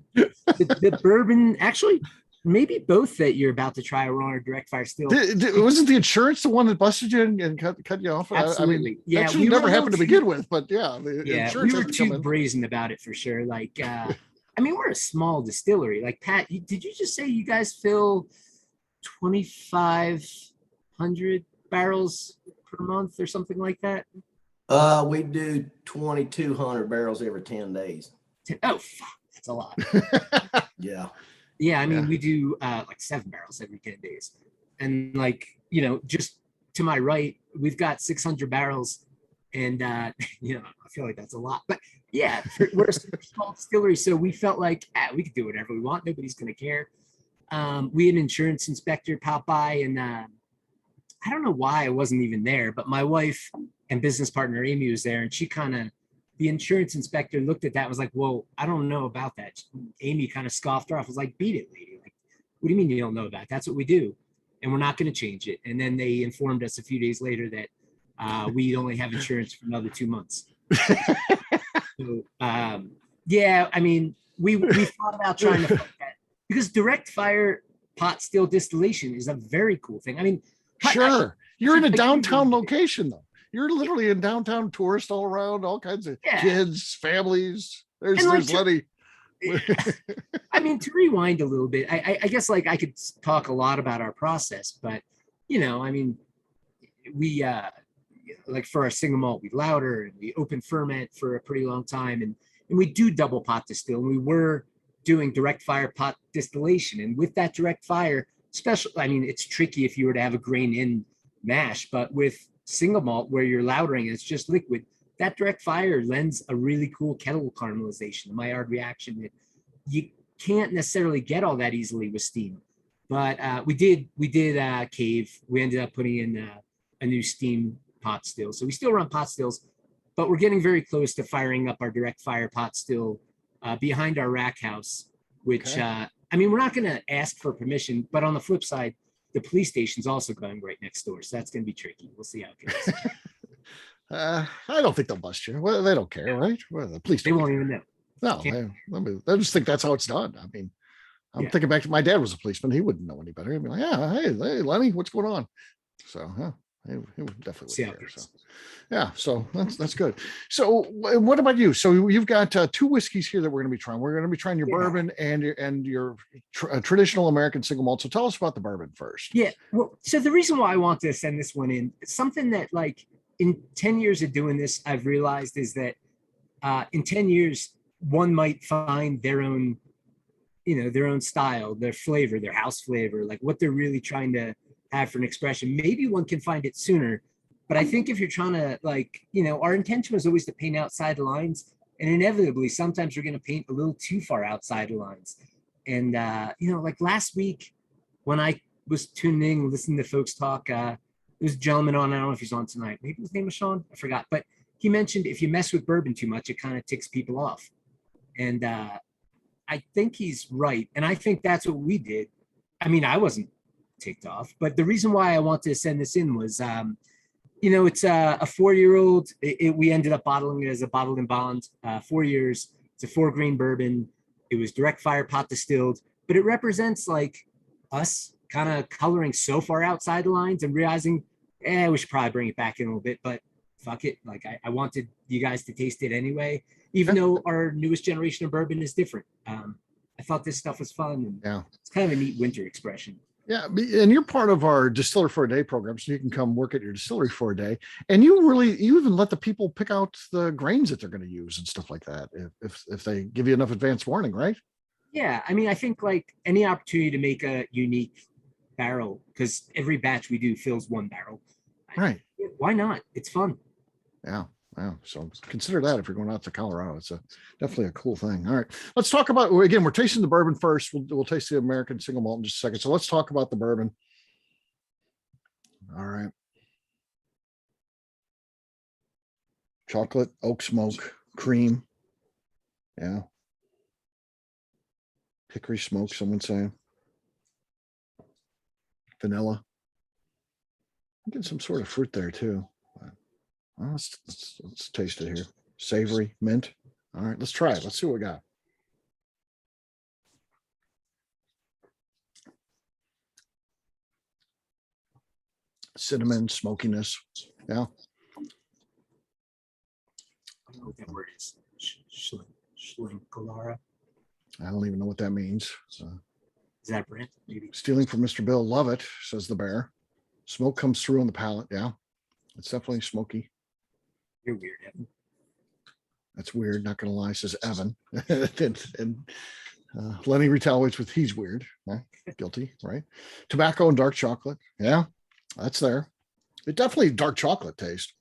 bourbon, actually, maybe both that you're about to try are on direct fire still. Wasn't the insurance the one that busted you and cut you off? Absolutely. That should never happened to begin with, but insurance we were too brazen about it for sure. Like, we're a small distillery. Like, Pat, did you just say you guys fill 2,500 barrels per month or something like that? We do 2,200 barrels every 10 days. Oh, fuck, that's a lot. Yeah. We do like 7 barrels every 10 days. And like, just to my right, we've got 600 barrels. And, I feel like that's a lot. But yeah, we're a small distillery. So we felt like, we could do whatever we want. Nobody's going to care. We had an insurance inspector pop by, and I don't know why I wasn't even there, but my wife and business partner, Amy, was there, and she the insurance inspector looked at that and was like, well, I don't know about that. Amy kind of scoffed her off. I was like, beat it, lady. Like, what do you mean you don't know that? That's what we do. And we're not going to change it. And then they informed us a few days later that we only have insurance for another 2 months. So, we thought about trying to fight that because direct fire pot still distillation is a very cool thing. Sure. You're in a downtown location though. You're literally in downtown, tourists all around, all kinds of Yeah. kids, families. There's And, like, Lenny. I mean, to rewind a little bit, I guess like I could talk a lot about our process, but I mean, we like for our single malt, we lauter and we open ferment for a pretty long time, and we do double pot distill, and we were doing direct fire pot distillation, and with that direct fire, I mean, it's tricky if you were to have a grain in mash, but with single malt where you're lautering, it's just liquid. That direct fire lends a really cool kettle caramelization, a Maillard reaction that you can't necessarily get all that easily with steam. But we did cave. We ended up putting in a new steam pot still. So we still run pot stills, but we're getting very close to firing up our direct fire pot still behind our rack house, which, I mean, we're not going to ask for permission, but on the flip side, the police station's also going right next door. So that's going to be tricky. We'll see how it goes. I don't think they'll bust you. Well, they don't care, right? Well, the police They don't won't care. even know. No, I just think that's how it's done. I mean, I'm thinking back to my dad was a policeman. He wouldn't know any better. He'd be like, yeah, hey, Lenny, what's going on? So, he would definitely See how care. it So, goes. yeah, so that's good. So, what about you? So, you've got two whiskeys here that we're going to be trying. We're going to be trying your bourbon and your traditional American single malt. So, tell us about the bourbon first. Yeah. Well, so the reason why I want to send this one in, it's something that, like, in 10 years of doing this, I've realized is that in 10 years, one might find their own, their own style, their flavor, their house flavor, like what they're really trying to have for an expression. Maybe one can find it sooner. But I think if you're trying to, like, our intention was always to paint outside the lines. And inevitably, sometimes you're going to paint a little too far outside the lines. And, like last week when I was tuning in, listening to folks talk, there was a gentleman on, I don't know if he's on tonight. Maybe his name was Sean. I forgot. But he mentioned if you mess with bourbon too much, it kind of ticks people off. And I think he's right. And I think that's what we did. I mean, I wasn't ticked off, but the reason why I wanted to send this in was, it's a 4-year-old. We ended up bottling it as a bottled and bond, 4 years. It's a 4-grain bourbon. It was direct fire pot distilled, but it represents like us kind of coloring so far outside the lines and realizing, we should probably bring it back in a little bit, but fuck it. Like I wanted you guys to taste it anyway, even though our newest generation of bourbon is different. I thought this stuff was fun. And it's kind of a neat winter expression. Yeah, and you're part of our Distiller for a Day program, so you can come work at your distillery for a day. And you even let the people pick out the grains that they're going to use and stuff like that, if they give you enough advance warning, right? Yeah, I mean, I think like any opportunity to make a unique barrel, because every batch we do fills one barrel. Right. Why not? It's fun. Yeah. So consider that if you're going out to Colorado. It's definitely a cool thing. All right, let's talk about, again, we're tasting the bourbon first. We'll taste the American single malt in just a second. So let's talk about the bourbon. All right. Chocolate, oak smoke, cream. Yeah. Hickory smoke, someone saying. Vanilla. I'm getting some sort of fruit there too. Well, let's taste it here. Savory, mint. All right, let's try it. Let's see what we got. Cinnamon, smokiness. Yeah. I don't know what that word is. Schlinkalara. I don't even know what that means. Is that a brand? Maybe. Stealing from Mr. Bill. Love it, says the bear. Smoke comes through on the palate. Yeah. It's definitely smoky. You're weird, Evan. That's weird. Not going to lie, says Evan. and Lenny retaliates with he's weird. Guilty, right? Tobacco and dark chocolate. Yeah, that's there. It definitely dark chocolate taste.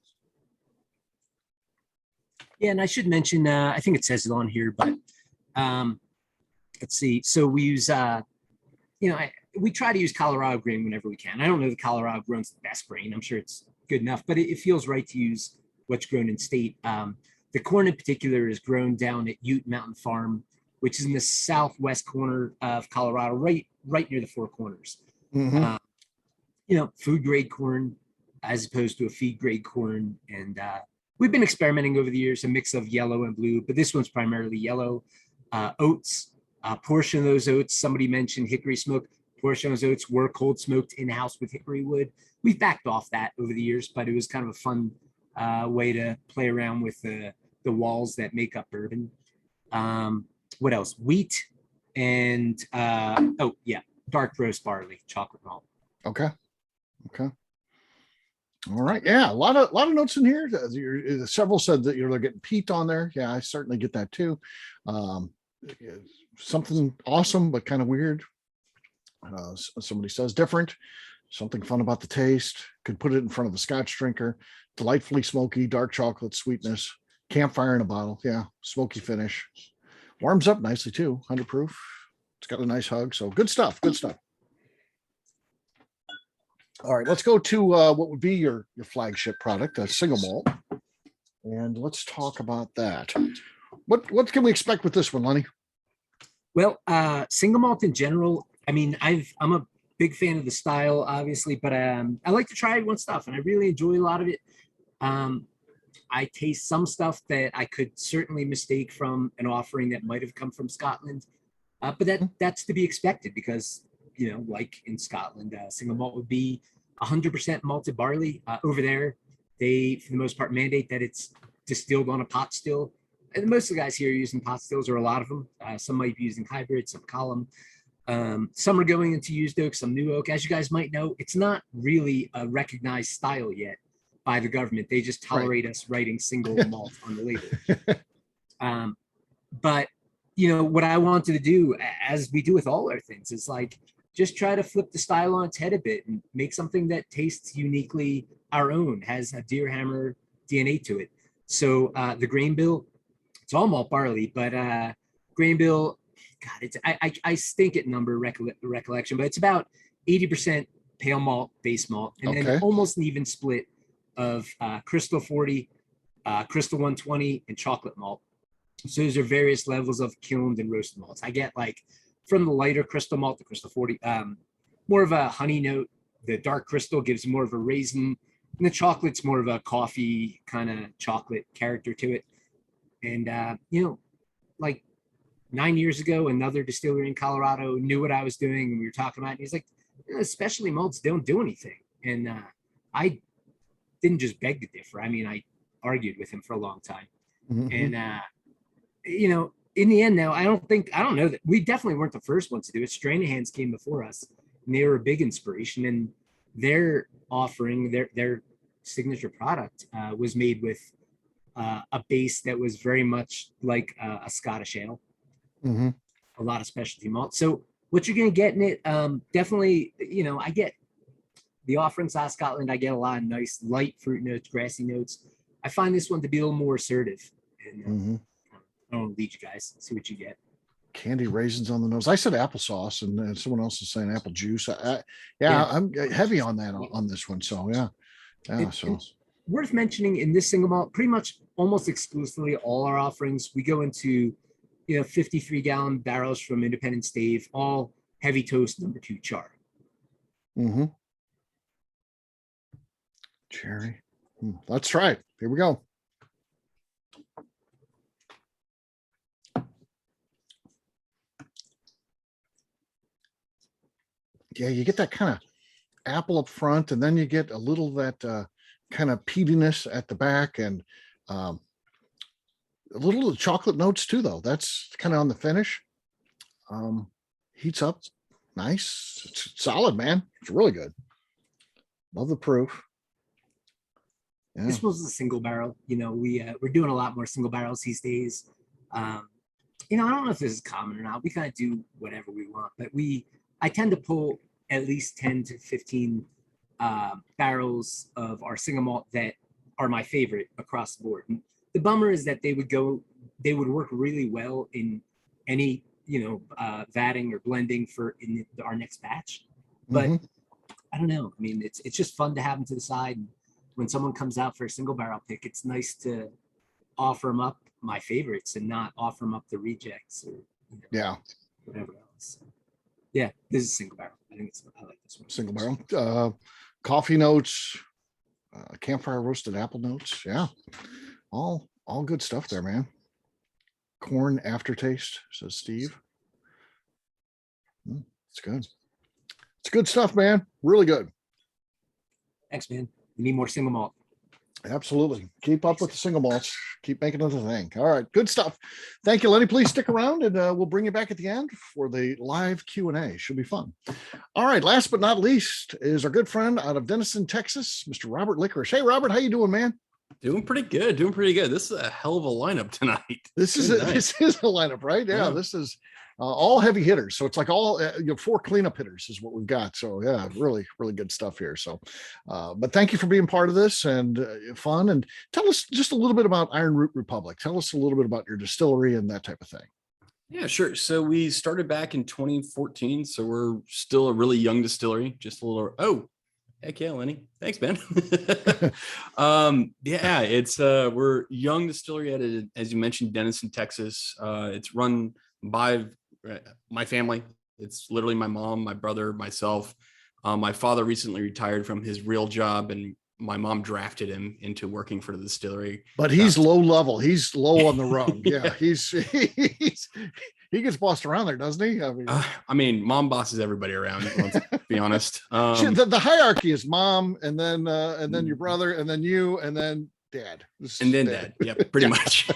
Yeah, and I should mention, I think it says it on here, but let's see. So we use, we try to use Colorado grain whenever we can. I don't know the Colorado grown's the best grain. I'm sure it's good enough, but it feels right to use what's grown in state. The corn in particular is grown down at Ute Mountain Farm, which is in the southwest corner of Colorado, right near the Four Corners. Mm-hmm. Food grade corn as opposed to a feed grade corn. And we've been experimenting over the years, a mix of yellow and blue, but this one's primarily yellow. Oats, a portion of those oats, somebody mentioned hickory smoke, portion of those oats were cold smoked in-house with hickory wood. We've backed off that over the years, but it was kind of a fun way to play around with the walls that make up bourbon. What else? Wheat and oh yeah, dark roast barley, chocolate malt. Okay. Okay. All right. Yeah, a lot of notes in here. Several said that you're getting peat on there. Yeah, I certainly get that too. Something awesome, but kind of weird. Somebody says different. Something fun about the taste. Could put it in front of a Scotch drinker. Delightfully smoky, dark chocolate sweetness. Campfire in a bottle. Yeah, smoky finish. Warms up nicely too. 100 proof. It's got a nice hug. So good stuff. Good stuff. All right, let's go to what would be your flagship product, a single malt, and let's talk about that. What can we expect with this one, Lenny? Well, single malt in general. I mean, I'm a big fan of the style, obviously, but I like to try one stuff, and I really enjoy a lot of it. I taste some stuff that I could certainly mistake from an offering that might have come from Scotland, but that's to be expected because, you know, like in Scotland, single malt would be 100% malted barley. Over there, they, for the most part, mandate that it's distilled on a pot still. And most of the guys here are using pot stills, or a lot of them. Some might be using hybrid, some column. Some are going into used oak, some new oak. As you guys might know, it's not really a recognized style yet by the government. They just tolerate us writing single malt on the label. But, you know, what I wanted to do, as we do with all our things, is like, just try to flip the style on its head a bit and make something that tastes uniquely our own, has a Deerhammer DNA to it. So the grain bill, it's all malt barley, but grain bill, God, it's I stink at number recollection, but it's about 80% pale malt, base malt, and then almost an even split of Crystal 40, Crystal 120, and chocolate malt. So those are various levels of kilned and roasted malts. I get like from the lighter crystal malt, the Crystal 40, more of a honey note. The dark crystal gives more of a raisin, and the chocolate's more of a coffee kind of chocolate character to it. And, you know, like 9 years ago, another distillery in Colorado knew what I was doing, and we were talking about it. And he's like, especially malts don't do anything. And I didn't just beg to differ. I mean, I argued with him for a long time. Mm-hmm. And, you know, in the end, now, I don't know that we definitely weren't the first ones to do it. Stranahan's came before us, and they were a big inspiration. And their offering, their signature product was made with a base that was very much like a Scottish ale, a lot of specialty malt. So what you're going to get in it, definitely, you know, I get the offerings out of Scotland. I get a lot of nice light fruit notes, grassy notes. I find this one to be a little more assertive. And I don't lead you guys. See what you get. Candy raisins on the nose. I said applesauce, and someone else is saying apple juice. Yeah, I'm heavy on that on this one. So yeah. So worth mentioning in this single malt, pretty much almost exclusively all our offerings, we go into, you know, 53-gallon barrels from Independent Stave, all heavy toast #2 char. Cherry. Let's try it. Here we go. Yeah, you get that kind of apple up front, and then you get a little that kind of peatiness at the back, and a little of the chocolate notes too, though. That's kind of on the finish. Heats up. Nice. It's solid, man. It's really good. Love the proof. Yeah. This was a single barrel. You know, we're doing a lot more single barrels these days. You know, I don't know if this is common or not. We kind of do whatever we want, but I tend to pull at least 10 to 15 barrels of our single malt that are my favorite across the board. And the bummer is that they would work really well in any, you know, vatting or blending in our next batch. But I don't know. I mean, it's just fun to have them to the side. And when someone comes out for a single barrel pick, it's nice to offer them up my favorites and not offer them up the rejects or, you know, whatever else. Yeah, this is single barrel. I like this one. Single barrel. Coffee notes, campfire roasted apple notes. Yeah, all good stuff there, man. Corn aftertaste, says Steve. It's good. It's good stuff, man. Really good. Thanks, man. We need more single malt. Absolutely. Keep up with the single malts. Keep making it a thing. All right. Good stuff. Thank you, Lenny. Please stick around and we'll bring you back at the end for the live Q&A. Should be fun. All right. Last but not least is our good friend out of Denison, Texas, Mr. Robert Licorice. Hey, Robert, how you doing, man? Doing pretty good. Doing pretty good. This is a hell of a lineup tonight. This is a lineup, right? Yeah. This is all heavy hitters. So it's like all 4 cleanup hitters is what we've got. So yeah, really, really good stuff here. So, but thank you for being part of this and fun. And tell us just a little bit about Ironroot Republic. Tell us a little bit about your distillery and that type of thing. Yeah, sure. So we started back in 2014. So we're still a really young distillery, just a little, oh, heck yeah, Lenny. Thanks, man. Yeah, it's we're young distillery at, as you mentioned, Denison, Texas. It's run by my family. It's literally my mom, my brother, myself. My father recently retired from his real job, and my mom drafted him into working for the distillery. But he's low level. He's low on the rung. Yeah, he gets bossed around there, doesn't he? I mean, mom bosses everybody around. Let's be honest. The hierarchy is mom, and then your brother, and then you, and then dad, and then dad. Yep, pretty much.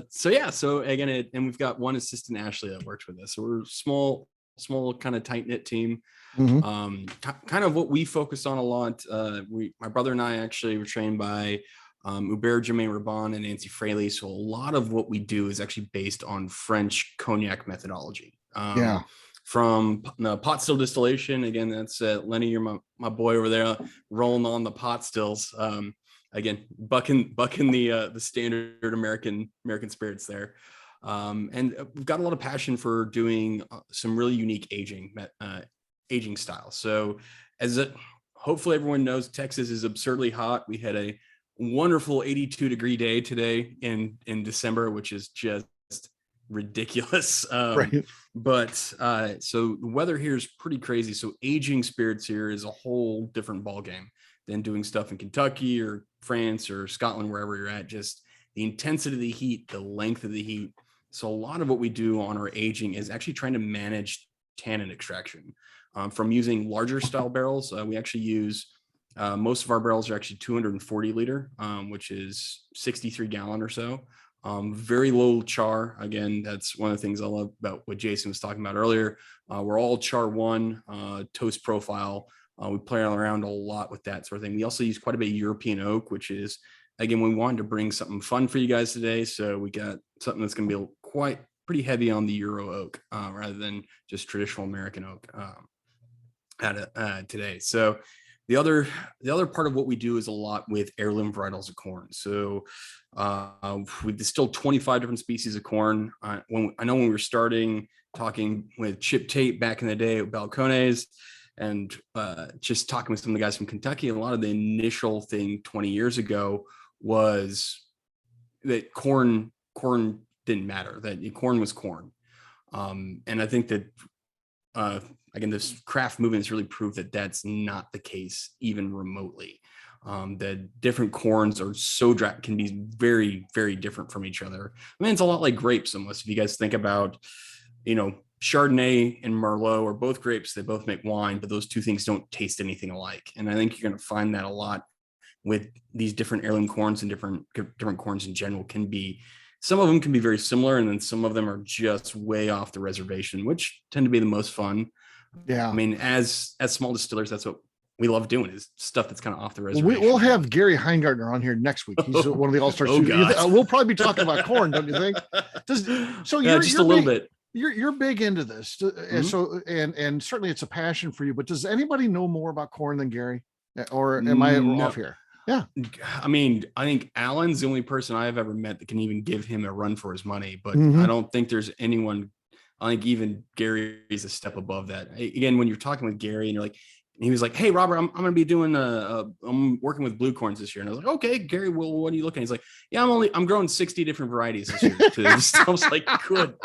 So yeah, so again, and we've got one assistant, Ashley, that works with us. So we're small kind of tight knit team. Mm-hmm. Kind of what we focus on a lot. My brother and I actually were trained by Hubert Germain Rabon and Nancy Fraley. So a lot of what we do is actually based on French cognac methodology. From the pot still distillation. Again, that's Lenny, you're my boy over there, rolling on the pot stills. Again, bucking the standard American spirits there. And we've got a lot of passion for doing some really unique aging style. So hopefully everyone knows, Texas is absurdly hot. We had a wonderful 82-degree day today in December, which is just ridiculous. Right. But so the weather here is pretty crazy. So aging spirits here is a whole different ballgame than doing stuff in Kentucky or France or Scotland, wherever you're at. Just the intensity of the heat, the length of the heat. So a lot of what we do on our aging is actually trying to manage tannin extraction from using larger style barrels. We actually use most of our barrels are actually 240 liter, which is 63 gallon or so. Very low char. Again, that's one of the things I love about what Jason was talking about earlier. We're all char 1 toast profile. We play around a lot with that sort of thing. We also use quite a bit of European oak, which is, again, we wanted to bring something fun for you guys today. So we got something that's going to be pretty heavy on the Euro oak rather than just traditional American oak today. So the other part of what we do is a lot with heirloom varietals of corn. So we distilled 25 different species of corn. I know when we were starting talking with Chip Tate back in the day at Balcones, and just talking with some of the guys from Kentucky, a lot of the initial thing 20 years ago was that corn didn't matter, that corn was corn. And I think that, again, this craft movement has really proved that that's not the case even remotely. That different corns are can be very, very different from each other. I mean, it's a lot like grapes almost. If you guys think about, Chardonnay and Merlot are both grapes. They both make wine, but those two things don't taste anything alike. And I think you're going to find that a lot with these different heirloom corns, and different corns in general some of them can be very similar, and then some of them are just way off the reservation, which tend to be the most fun. Yeah. I mean, as small distillers, that's what we love doing, is stuff that's kind of off the reservation. We'll have Gary Heingartner on here next week. He's one of the all-stars. We'll probably be talking about corn, don't you think? You're just a little bit. You're big into this, and so and certainly it's a passion for you. But does anybody know more about corn than Gary, or am I off here? Yeah, I mean, I think Alan's the only person I've ever met that can even give him a run for his money. But I don't think there's anyone. I think even Gary is a step above that. Again, when you're talking with Gary and he was like, "Hey, Robert, I'm going to be doing I'm working with blue corns this year." And I was like, "Okay, Gary, well, what are you looking at?" He's like, "Yeah, I'm growing 60 different varieties this year." I was like, "Good."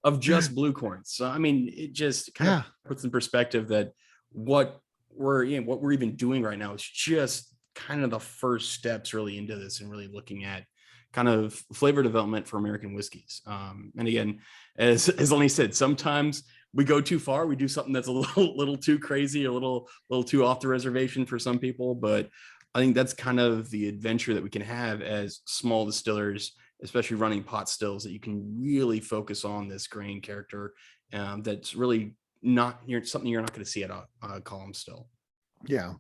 Of just blue corns. So I mean, it just kind of puts in perspective that what we're even doing right now is just kind of the first steps really into this, and really looking at kind of flavor development for American whiskeys. And again, as Lenny said, sometimes we go too far. We do something that's a little too crazy, a little too off the reservation for some people. But I think that's kind of the adventure that we can have as small distillers, especially running pot stills, that you can really focus on this grain character. That's really not something you're not going to see at a column still. Yeah.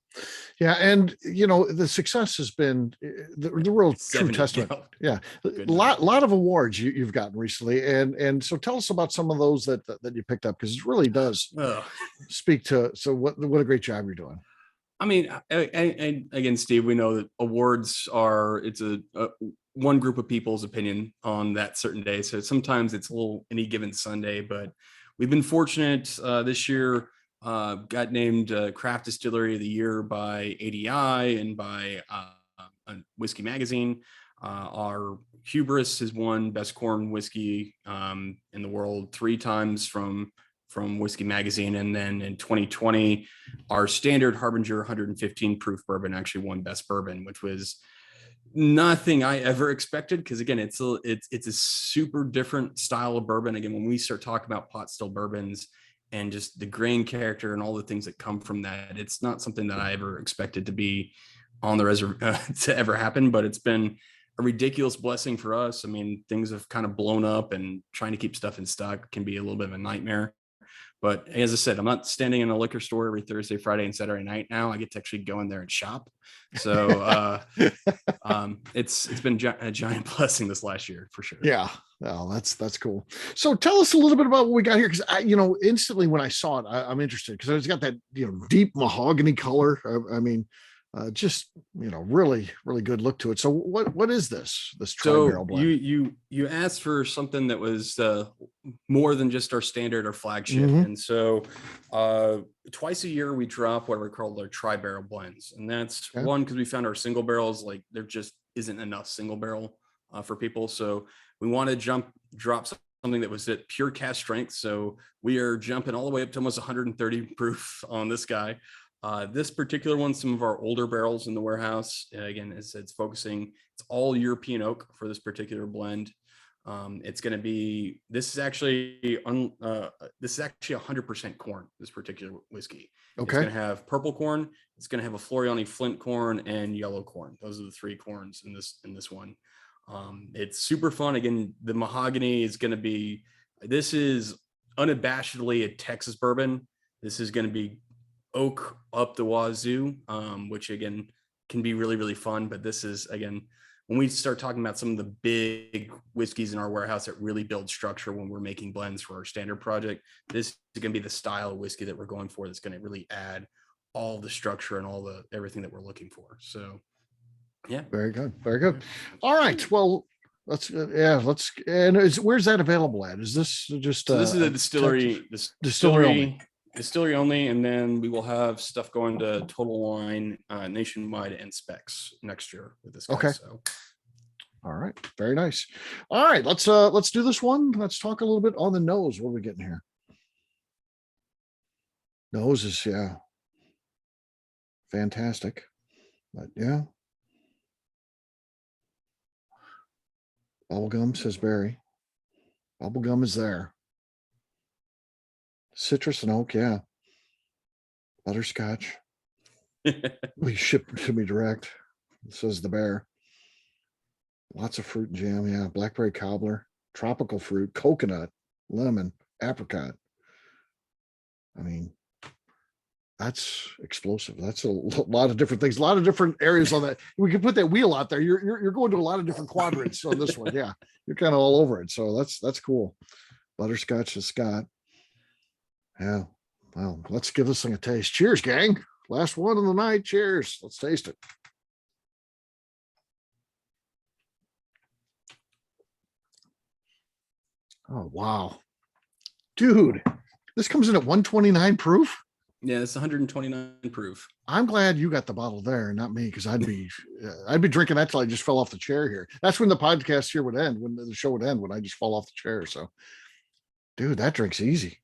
Yeah. And, the success has been the real true 70, testament. Yeah. Good Lot of awards you've gotten recently. And so tell us about some of those that you picked up, because it really does speak to, so what a great job you're doing. I mean, and again, Steve, we know that awards it's a one group of people's opinion on that certain day. So sometimes it's a little any given Sunday, but we've been fortunate this year. Got named Craft Distillery of the Year by ADI and by Whiskey Magazine. Our Hubris has won Best Corn Whiskey in the world 3 times from Whiskey Magazine. And then in 2020, our standard Harbinger 115 proof bourbon actually won Best Bourbon, which was nothing I ever expected. Because again, it's a super different style of bourbon. Again, when we start talking about pot still bourbons and just the grain character and all the things that come from that, it's not something that I ever expected to be on the reservation to ever happen. But it's been a ridiculous blessing for us. I mean, things have kind of blown up, and trying to keep stuff in stock can be a little bit of a nightmare. But as I said, I'm not standing in a liquor store every Thursday, Friday, and Saturday night now. I get to actually go in there and shop. So it's been a giant blessing this last year for sure. Yeah. Oh, that's cool. So tell us a little bit about what we got here. Cause instantly when I saw it, I'm interested, because it's got that, deep mahogany color. I mean, just, really, really good look to it. So what is this tri-barrel blend? You asked for something that was more than just our standard or flagship. Mhm. And so twice a year we drop what we call our tri-barrel blends. And that's one, because we found our single barrels, like there just isn't enough single barrel for people. So we want to drop something that was at pure cask strength. So we are jumping all the way up to almost 130 proof on this guy. This particular one, some of our older barrels in the warehouse, again, it's all European oak for this particular blend. It's going to be, this is actually 100% corn, this particular whiskey. Okay. It's going to have purple corn, it's going to have a Floriani flint corn, and yellow corn. Those are the 3 corns in this one. It's super fun. Again, the mahogany is going to be, this is unabashedly a Texas bourbon. This is going to be oak up the wazoo, which again can be really, really fun. But this is, again, when we start talking about some of the big whiskeys in our warehouse that really build structure when we're making blends for our standard project, this is going to be the style of whiskey that we're going for. That's going to really add all the structure and everything that we're looking for. So yeah. Very good. Very good. All right. Well, where's that available at? Is this just, so this is a distillery only? Distillery only, and then we will have stuff going to Total Wine nationwide and Specs next year with this guy. Okay. So all right, very nice. All right, let's do this one. Let's talk a little bit on the nose. What are we getting here? Nose is fantastic, but bubblegum, says Barry. Bubblegum is there. Citrus and oak, butterscotch. We shipped to me direct, says the bear. Lots of fruit and jam, blackberry cobbler, tropical fruit, coconut, lemon, apricot. I mean, that's explosive. That's a lot of different things, a lot of different areas on that. We can put that wheel out there. You're going to a lot of different quadrants on this one. Yeah, you're kind of all over it. So that's cool. Butterscotch is Scott. Yeah. Well, let's give this thing a taste. Cheers, gang. Last one of the night. Cheers. Let's taste it. Oh, wow. Dude, this comes in at 129 proof. Yeah, it's 129 proof. I'm glad you got the bottle there, not me, because I'd be drinking that till I just fell off the chair here. That's when the podcast here would end, when the show would end, when I just fall off the chair. So, dude, that drink's easy.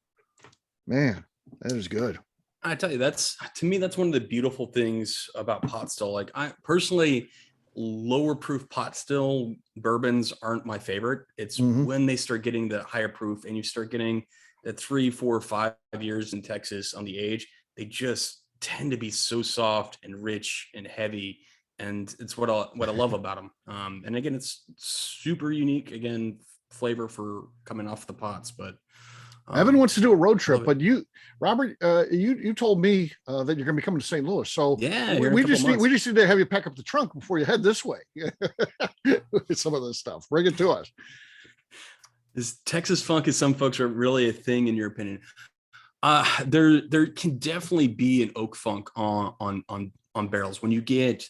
Man, that is good. I tell you, to me, that's one of the beautiful things about pot still. Like, I personally, lower proof pot still bourbons aren't my favorite. It's when they start getting the higher proof and you start getting at 3, 4, 5 years in Texas on the age, they just tend to be so soft and rich and heavy. And it's what I love about them. And again, it's super unique, again, flavor for coming off the pots, but Evan wants to do a road trip, it. but you, Robert, you told me that you're going to be coming to St. Louis. So Yeah, we just need to have you pack up the trunk before you head this way. Some of this stuff, bring it to us. This Texas funk is, some folks are really a thing in your opinion. There can definitely be an oak funk on barrels when you get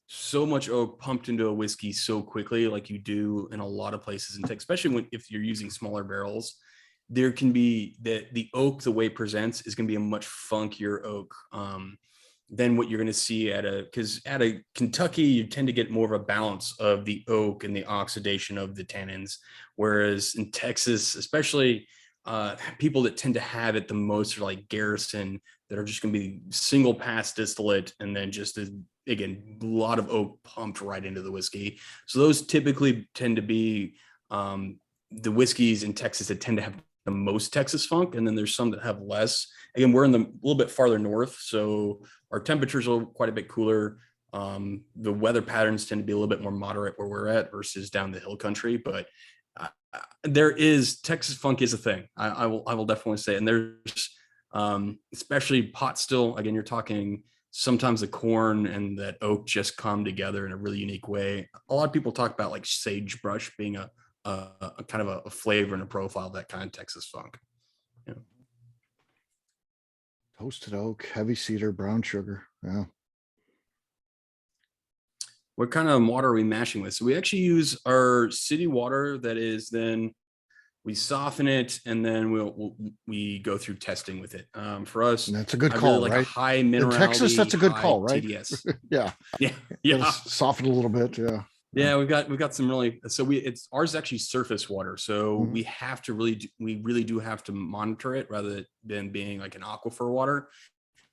so much oak pumped into a whiskey so quickly, like you do in a lot of places in Texas, especially if you're using smaller barrels. There can be the oak, the way it presents is going to be a much funkier oak than what you're going to see because at a Kentucky, you tend to get more of a balance of the oak and the oxidation of the tannins. Whereas in Texas, especially people that tend to have it the most are like Garrison, that are just going to be single pass distillate and then just again, a lot of oak pumped right into the whiskey. So those typically tend to be the whiskeys in Texas that tend to have the most Texas funk, and then there's some that have less. Again, we're in a little bit farther north, so our temperatures are quite a bit cooler. The weather patterns tend to be a little bit more moderate where we're at versus down the hill country, but Texas funk is a thing. I will definitely say, and there's especially pot still. Again, you're talking sometimes the corn and that oak just come together in a really unique way. A lot of people talk about like sagebrush being a kind of a flavor and a profile of that kind of Texas funk. Yeah. Toasted oak, heavy cedar, brown sugar. Yeah. What kind of water are we mashing with? So we actually use our city water that is then we soften it and then we go through testing with it. For us, And that's a good I call, really like right? a high minerality. In Texas, that's a good call, right? TDS. Yeah. Yeah. Soften a little bit. Yeah. Yeah, we've got some really, so it's ours is actually surface water. So we have to we really do have to monitor it rather than being like an aquifer water,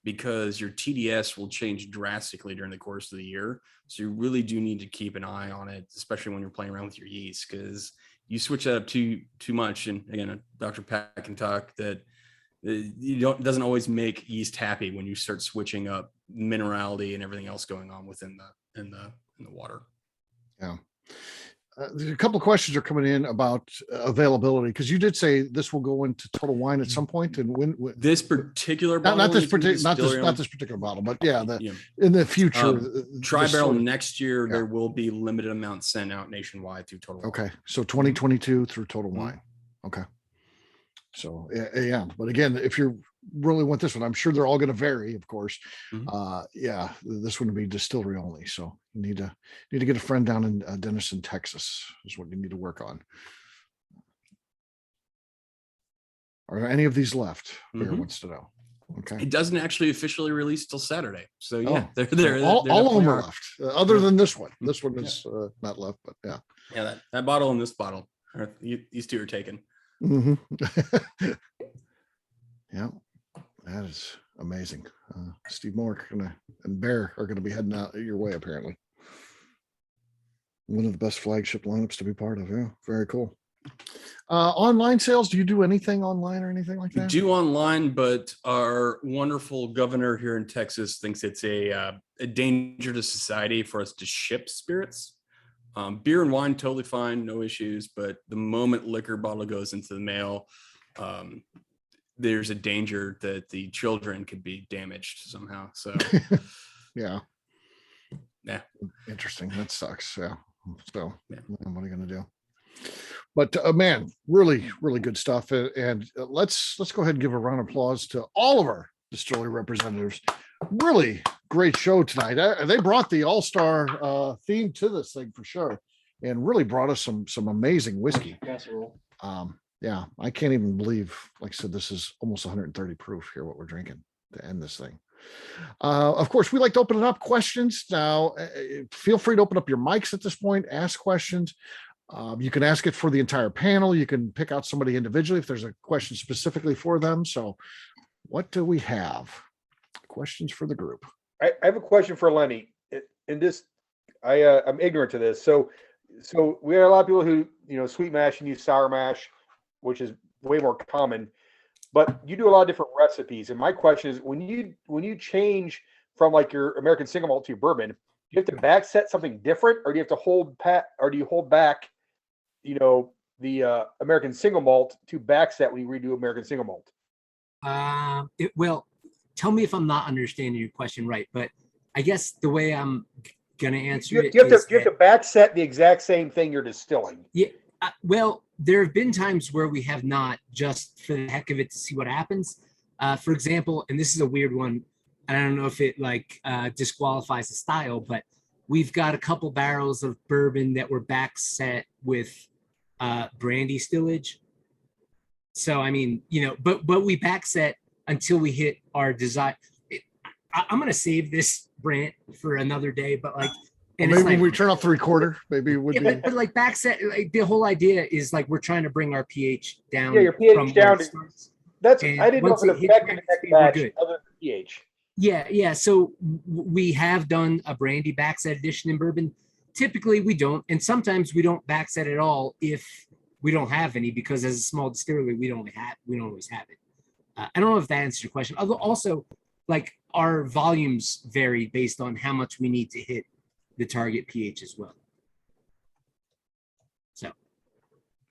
because your TDS will change drastically during the course of the year. So you really do need to keep an eye on it, especially when you're playing around with your yeast, because you switch that up too much. And again, Dr. Pat can talk that it doesn't always make yeast happy when you start switching up minerality and everything else going on within the water. Yeah. A couple of questions are coming in about availability, because you did say this will go into total wine at some point, and when this particular bottle, not this particular bottle, but in the future, tri-barrel next year, there will be limited amounts sent out nationwide through Total Wine. Okay, so 2022 through Total Wine. Okay, so yeah, but again, if you really want this one, I'm sure they're all going to vary, of course. This one would be distillery only, so you need to get a friend down in Denison, Texas is what you need to work on. Are there any of these left? Bear wants to know. Okay, it doesn't actually officially release till Saturday, so they're there. All of them are left, other than this one. This one is not left, but that bottle and this bottle, these two are taken. Yeah, that is amazing. Steve Moore and Bear are going to be heading out your way, apparently. One of the best flagship lineups to be part of. Yeah, very cool. Online sales, do you do anything online or anything like that? We do online, but our wonderful governor here in Texas thinks it's a danger to society for us to ship spirits. Beer and wine, totally fine, no issues. But the moment liquor bottle goes into the mail, there's a danger that the children could be damaged somehow. So, yeah. Interesting. That sucks. Yeah. So, what are you going to do? But man, really, really good stuff. And let's go ahead and give a round of applause to all of our distillery representatives. Really great show tonight. They brought the all-star theme to this thing for sure, and really brought us some amazing whiskey. Yeah, I can't even believe, like I said, this is almost 130 proof here, what we're drinking to end this thing. Of course, we like to open it up questions. Now, feel free to open up your mics at this point, ask questions. You can ask it for the entire panel. You can pick out somebody individually if there's a question specifically for them. So what do we have? Questions for the group. I have a question for Lenny. In this, I'm ignorant to this. So we have a lot of people who, sweet mash and use sour mash, which is way more common. but you do a lot of different recipes. And my question is, when you change from like your American single malt to your bourbon, do you have to back set something different, or do you have to hold back, the American single malt to back set when you redo American single malt? Well, tell me if I'm not understanding your question right, but I guess the way I'm gonna answer it You have is to back set the exact same thing you're distilling. yeah. Well, there have been times where we have not, just for the heck of it to see what happens. For example, and this is a weird one. I don't know if it disqualifies the style, but we've got a couple barrels of bourbon that were back set with brandy stillage. So I mean, but we back set until we hit our design. I'm gonna save this rant for another day, but and maybe when we turn off the recorder, maybe it would be. but back set, the whole idea is we're trying to bring our pH down. Yeah, your pH from down. That's I didn't know if it affected the next batch other than pH. Yeah. So we have done a brandy backset addition in bourbon. Typically we don't, and sometimes we don't backset at all if we don't have any, because as a small distillery we don't always have it. I don't know if that answers your question. Although also, our volumes vary based on how much we need to hit the target pH as well. So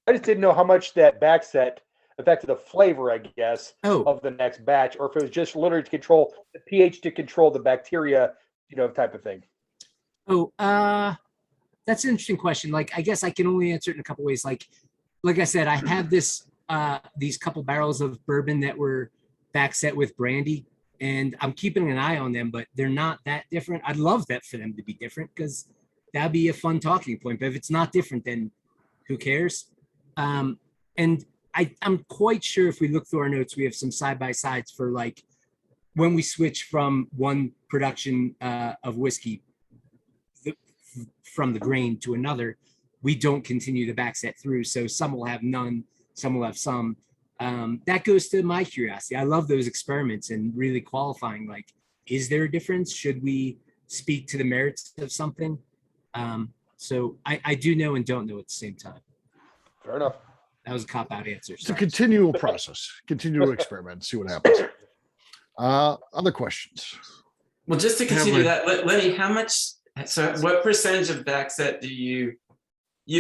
I just didn't know how much that backset affected the flavor, I guess, Oh. of the next batch, or if it was just literally to control the pH to control the bacteria, type of thing. That's an interesting question. I guess I can only answer it in a couple ways. Like I said, I have these couple barrels of bourbon that were backset with brandy, and I'm keeping an eye on them, but they're not that different. I'd love that for them to be different, because that'd be a fun talking point. But if it's not different, then who cares? And I'm quite sure if we look through our notes, we have some side-by-sides for when we switch from one production of whiskey from the grain to another, we don't continue the backset through. So some will have none, some will have some. That goes to my curiosity. I love those experiments and really qualifying, is there a difference? Should we speak to the merits of something? So I do know and don't know at the same time. Fair enough. That was a cop-out answer. It's a continual process. Continue to experiment, see what happens. Other questions? Well, just to continue that, Lenny, what percentage of backset do you?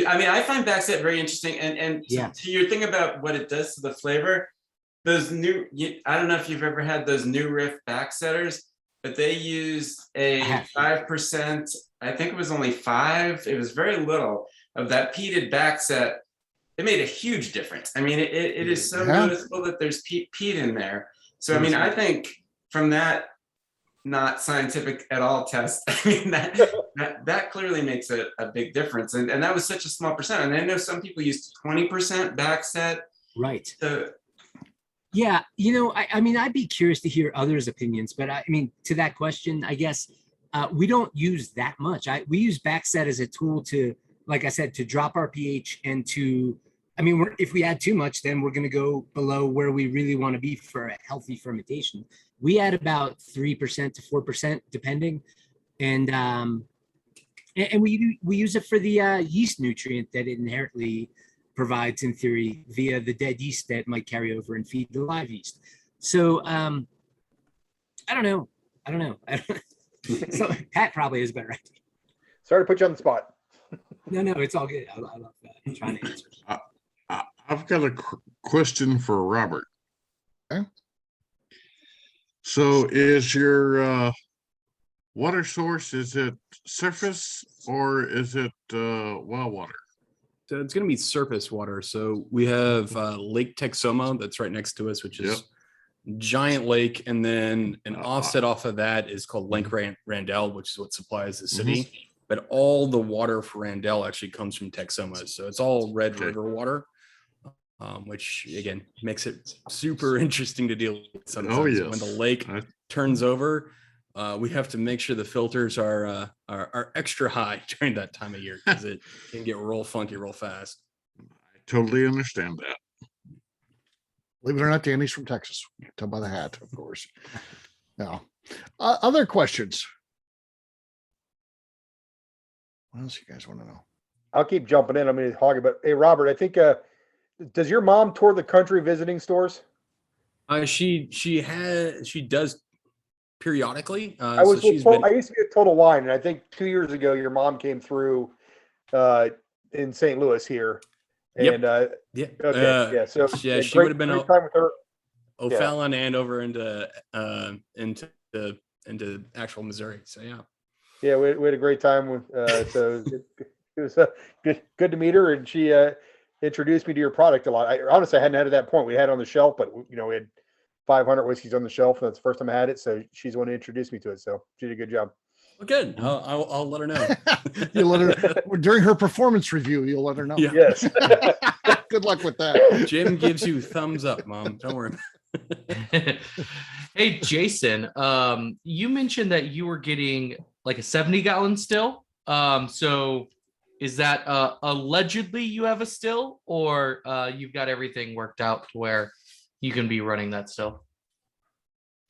I mean, I find backset very interesting, and Yeah. to your thing about what it does to the flavor, those I don't know if you've ever had those new riff backsetters, but they used a 5%. I think it was only 5. It was very little of that peated backset. It made a huge difference. I mean, it is so noticeable that there's peat in there. So I mean, I think from that not scientific at all test, I mean that clearly makes a big difference. And that was such a small percent. And I know some people use 20% backset. Right. So yeah, I mean, I'd be curious to hear others' opinions, but I mean, to that question, I guess we don't use that much. We use backset as a tool to, like I said, to drop our pH and to, I mean, if we add too much, then we're going to go below where we really want to be for a healthy fermentation. We add about 3% to 4%, depending, and we use it for the yeast nutrient that it inherently provides, in theory, via the dead yeast that might carry over and feed the live yeast. So I don't know. So Pat probably is better. Sorry to put you on the spot. No, it's all good. I love that. I'm trying to answer. I've got a question for Robert. Okay. So is your water source, is it surface or is it well water? So it's going to be surface water. So we have Lake Texoma that's right next to us, which is giant lake. And then an offset off of that is called Lake Randell, which is what supplies the city. But all the water for Randell actually comes from Texoma. So it's all Red River water, which again makes it super interesting to deal with sometimes. When the lake turns over, we have to make sure the filters are extra high during that time of year, because it can get real funky real fast. I totally understand that. Believe it or not, Danny's from Texas. You can tell by the hat, of course. Now, other questions? What else you guys want to know? I'll keep jumping in. I'm going to hog it, but hey, Robert, I think, does your mom tour the country visiting stores? She does periodically. I So was she's with, been. I used to be at Total Wine, and I think 2 years ago your mom came through in St. Louis here. Yep. And Yeah. okay, yeah. So Yeah, she great, would have been great time with her. O'Fallon and over into actual Missouri. So yeah. Yeah, we had a great time with so it was good to meet her, and she introduced me to your product a lot. I honestly hadn't had it at that point. We had it on the shelf, but we had 500 whiskeys on the shelf, and that's the first time I had it. So she's the one who introduced me to it. So she did a good job. Well, good. I'll let her know. You'll let her during her performance review. You'll let her know. Yeah. Yes. Good luck with that. Jim gives you thumbs up, Mom. Don't worry. Hey, Jason, you mentioned that you were getting like a 70-gallon still. So is that allegedly you have a still, or you've got everything worked out to where you can be running that still?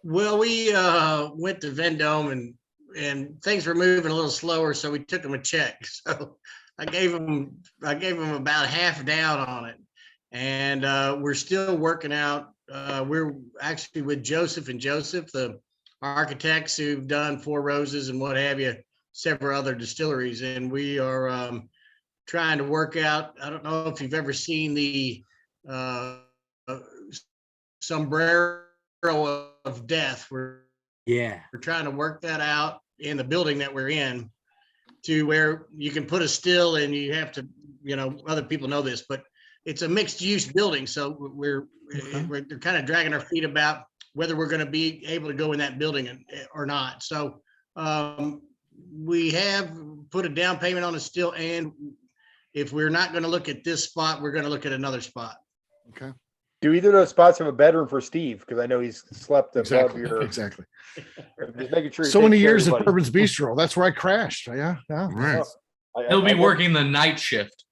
Well, we went to Vendome and things were moving a little slower, so we took them a check. So I gave them about half down on it, and we're still working out. We're actually with Joseph and Joseph, the architects who've done Four Roses and what have you, several other distilleries, and we are trying to work out. I don't know if you've ever seen the sombrero of death. We're trying to work that out in the building that we're in, to where you can put a still, and you have to, other people know this, but it's a mixed use building. So we're kind of dragging our feet about whether we're going to be able to go in that building or not. So we have put a down payment on a still, and if we're not going to look at this spot, we're going to look at another spot. Okay. Do either of those spots have a bedroom for Steve? Because I know he's slept above your. Exactly. Just making sure. So many years at Bourbon's Bistro. That's where I crashed. Yeah. Right. He'll be working the night shift.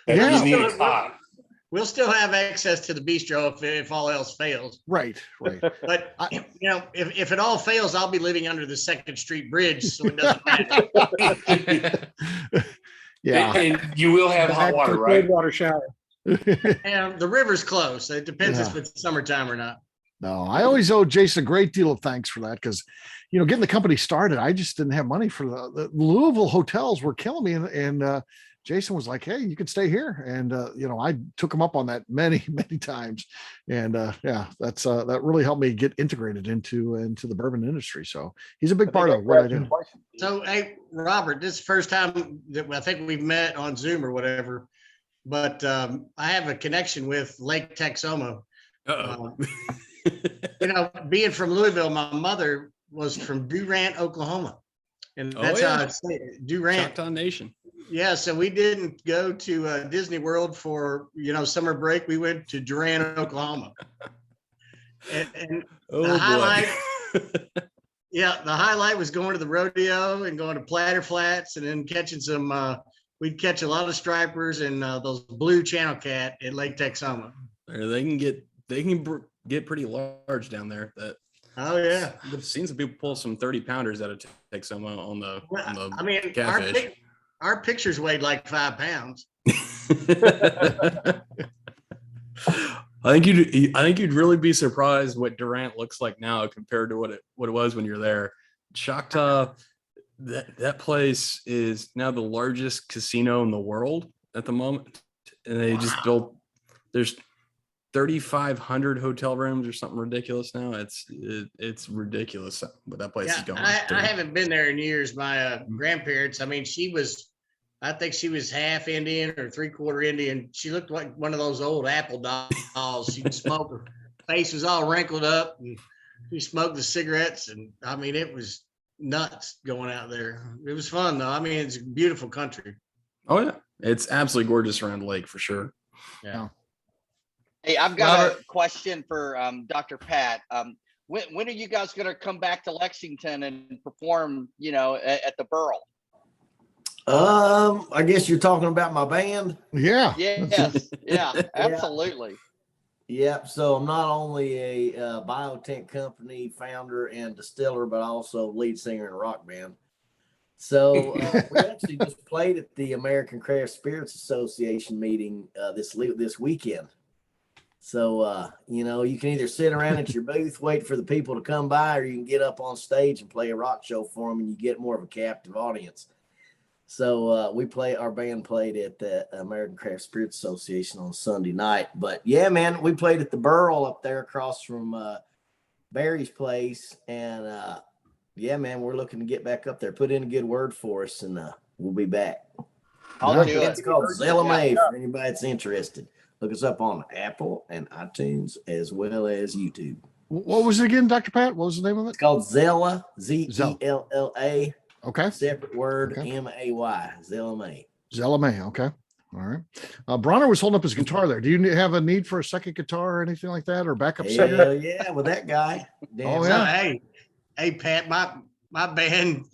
Yeah. We'll still have access to the bistro if all else fails. Right. But if it all fails, I'll be living under the 2nd Street Bridge, so it doesn't matter. Yeah. And you will have hot water, right? Water shower. And the river's close. It depends if it's summertime or not. No, I always owe Jason a great deal of thanks for that, because, getting the company started, I just didn't have money for the Louisville hotels were killing me. And Jason was like, hey, you can stay here. And, I took him up on that many, many times. And that's that really helped me get integrated into the bourbon industry. So he's a big part of what I do. So, hey, Robert, this is the first time that I think we've met on Zoom or whatever, but I have a connection with Lake Texoma. Being from Louisville, my mother was from Durant, Oklahoma. And that's how I say it, Durant. Choctaw Nation. Yeah, so we didn't go to Disney World for, summer break. We went to Durant, Oklahoma. And the highlight, the highlight was going to the rodeo and going to Platter Flats, and then catching some, we'd catch a lot of stripers and those blue channel cat at Lake Texoma. They can get pretty large down there. Oh yeah, I've seen some people pull some 30-pounders out of Texoma on the catfish. Our pictures weighed like 5 pounds. I think you'd really be surprised what Durant looks like now compared to what it was when you're there. Choctaw, that place is now the largest casino in the world at the moment, and they just built. There's 3,500 hotel rooms or something ridiculous now. It's ridiculous what that place is going. I haven't been there in years. My grandparents. I mean, I think she was half Indian or 3/4 Indian. She looked like one of those old Apple dolls. She'd smoke. Her face was all wrinkled up, and she smoked the cigarettes. And I mean, it was nuts going out there. It was fun though. I mean, it's a beautiful country. Oh yeah, it's absolutely gorgeous around the lake for sure. Yeah. Hey, I've got a question for Dr. Pat. When are you guys going to come back to Lexington and perform, at the Burl? I guess you're talking about my band. Yeah. Yes. Yeah, absolutely. Yep. So I'm not only a biotech company founder and distiller, but also lead singer in a rock band. So we actually just played at the American Craft Spirits Association meeting this weekend. So, you can either sit around at your booth, wait for the people to come by, or you can get up on stage and play a rock show for them, and you get more of a captive audience. So our band played at the American Craft Spirits Association on Sunday night. But yeah, man, we played at the Burl up there across from Barry's place. And yeah, man, we're looking to get back up there. Put in a good word for us, and we'll be back. I'll do It's it. called ZLMA for anybody that's interested. Look us up on Apple and iTunes as well as YouTube. What was it again, Dr. Pat? What was the name of it? It's called Zella, ZELLA. Okay. Separate word, Okay. MAY, ZLMA. Zelame. Okay. All right. Brauner was holding up his guitar there. Do you have a need for a second guitar or anything like that, or backup singer? Hell yeah, with that guy. Oh, So, yeah. hey, Pat, my band,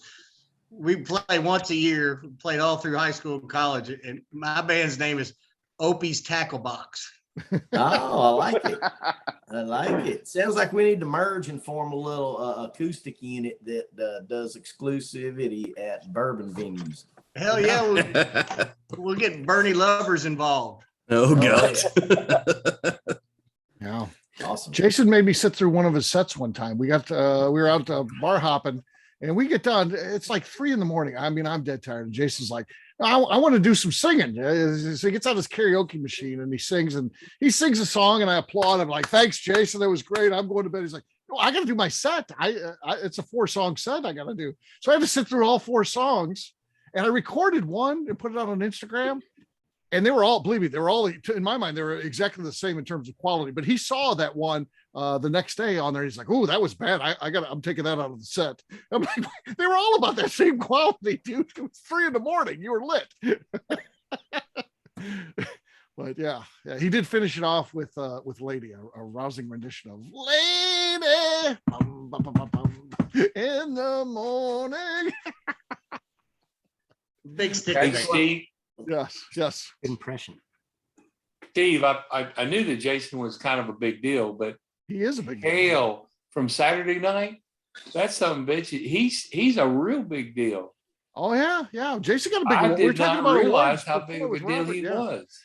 we play once a year, played all through high school and college, and my band's name is Opie's Tackle Box. Oh, I like it. I like it. Sounds like we need to merge and form a little acoustic unit that does exclusivity at bourbon venues. Hell yeah, we'll get Bernie Lovers involved. Oh God. Yeah. Awesome. Jason made me sit through one of his sets one time. We were out bar hopping, and we get done. It's like 3 a.m. I mean, I'm dead tired. And Jason's like, I want to do some singing. So he gets out his karaoke machine and he sings a song, and I applaud him like, thanks, Jason. That was great. I'm going to bed. He's like, no, I got to do my set. It's a 4-song set I got to do. So I had to sit through all 4 songs, and I recorded one and put it out on Instagram. And they were all, believe me, they were all, in my mind, they were exactly the same in terms of quality. But he saw that one the next day on there. He's like, oh, that was bad. I'm taking that out of the set. I'm like, they were all about that same quality, dude. It was 3 a.m. You were lit. But yeah, he did finish it off with Lady, a rousing rendition of Lady bum, bum, bum, bum, bum, in the morning. Big stick. Hey, Steve. Yes. Impression. Steve, I knew that Jason was kind of a big deal, but He is a big deal. hell, from Saturday night, that's some bitch. He's a real big deal. Oh yeah. Jason got a big I award. We were did talking not about realize awards how before big of a with deal Robert, he yeah. was.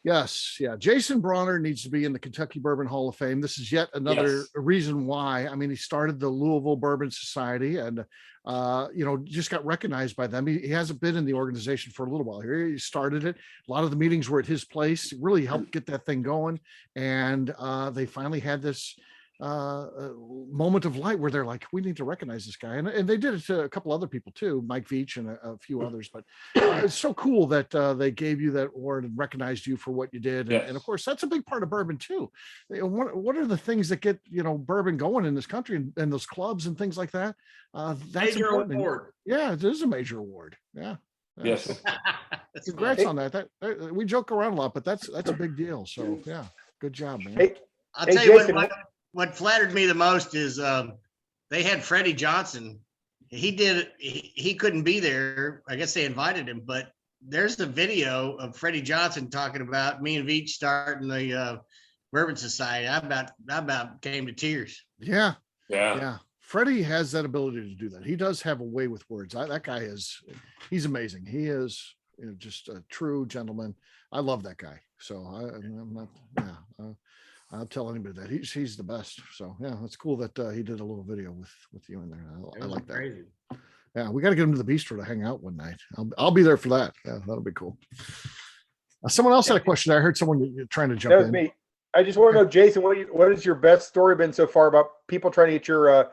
Yes, yeah. Jason Brauner needs to be in the Kentucky Bourbon Hall of Fame. This is yet another Yes. reason why. I mean, he started the Louisville Bourbon Society, and just got recognized by them. He hasn't been in the organization for a little while here. He started it. A lot of the meetings were at his place. It really helped get that thing going. And they finally had this moment of light where they're like, we need to recognize this guy. And they did it to a couple other people too, Mike Veach and a few others. But it's so cool that they gave you that award and recognized you for what you did. Yes. And of course, that's a big part of bourbon too. What are the things that get bourbon going in this country and those clubs and things like that? That's Major important. award. Yeah, it is a major award. Yeah. Yes. Congrats on that. That we joke around a lot, but that's a big deal. So yeah, good job, man. Hey, I'll Hey, tell you Jason, what flattered me the most is they had Freddie Johnson. He couldn't be there. I guess they invited him, but there's the video of Freddie Johnson talking about me and Veach starting the Bourbon Society. I about came to tears. Yeah. Yeah. Yeah. Freddie has that ability to do that. He does have a way with words. That guy he's amazing. He is just a true gentleman. I love that guy. So I'm not, I'll tell anybody that he's the best. So yeah, it's cool that he did a little video with you in there. I like that. Crazy. Yeah, we got to get him to the bistro to hang out one night. I'll be there for that. Yeah, that'll be cool. Someone else had a question. I heard someone trying to jump that was in. me. I just want to know, Jason, what is your best story been so far about people trying to get your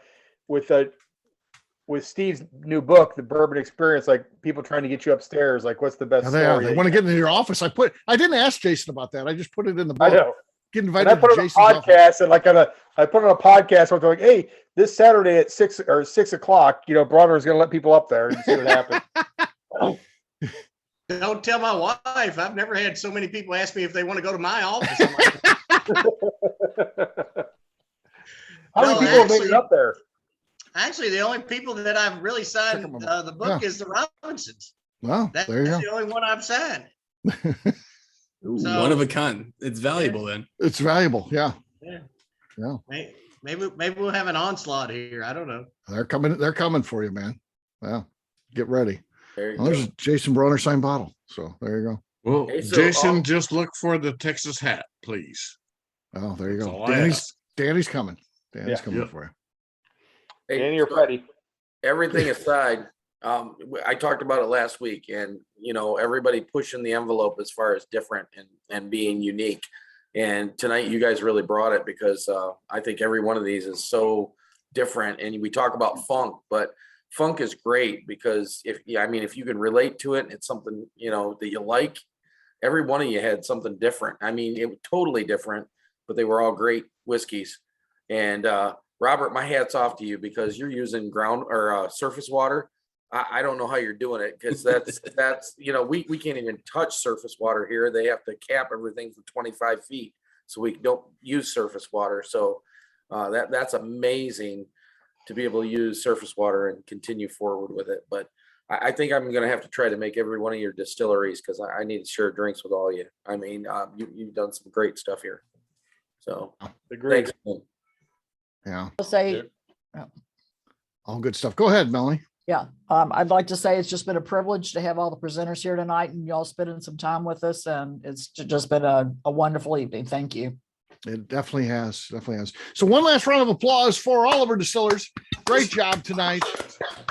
with Steve's new book, The Bourbon Experience, like people trying to get you upstairs? Like, what's the best Yeah, story? they want to get into your office. I didn't ask Jason about that. I just put it in the I book. know. Get And invited I put to it on a Jason's office. podcast, and I put it on a podcast. I'm like, hey, this Saturday at 6 o'clock, Broner is going to let people up there and see what happens. Don't tell my wife. I've never had so many people ask me if they want to go to my office. I'm like, How many No, people have made actually- it up there? actually, the only people that I've really signed Check 'em out. the book is the Robinsons. Well, That's there you go. the only one I've signed. So- One of a kind. It's valuable then. It's valuable. Yeah. Yeah. Yeah. Maybe we'll have an onslaught here. I don't know. They're coming for you, man. Well, get ready. There you Well, there's a Jason Broner signed bottle. So there you go. Well, Hey, so, Jason, just look for the Texas hat, please. Oh, there you That's go. all I have. Danny's coming. Danny's Yeah. coming Yep. for you. Hey, Danny or so Freddie? everything aside, I talked about it last week, and everybody pushing the envelope as far as different and being unique. And tonight, you guys really brought it because I think every one of these is so different. And we talk about funk, but funk is great because if you can relate to it, and it's something that you like. Every one of you had something different. I mean, it was totally different, but they were all great whiskeys. And Robert, my hat's off to you because you're using ground or surface water. I don't know how you're doing it because that's we can't even touch surface water here. They have to cap everything for 25 feet, so we don't use surface water. So that's amazing to be able to use surface water and continue forward with it. But I think I'm going to have to try to make every one of your distilleries because I need to share drinks with all you. I mean, you've done some great stuff here. So Agreed. thanks, man. Yeah. I'll say, All good stuff. Go ahead, Melanie. yeah, I'd like to say it's just been a privilege to have all the presenters here tonight and y'all spending some time with us. And it's just been a wonderful evening. Thank you. It definitely has. Definitely has. So one last round of applause for all of our distillers. Great job tonight.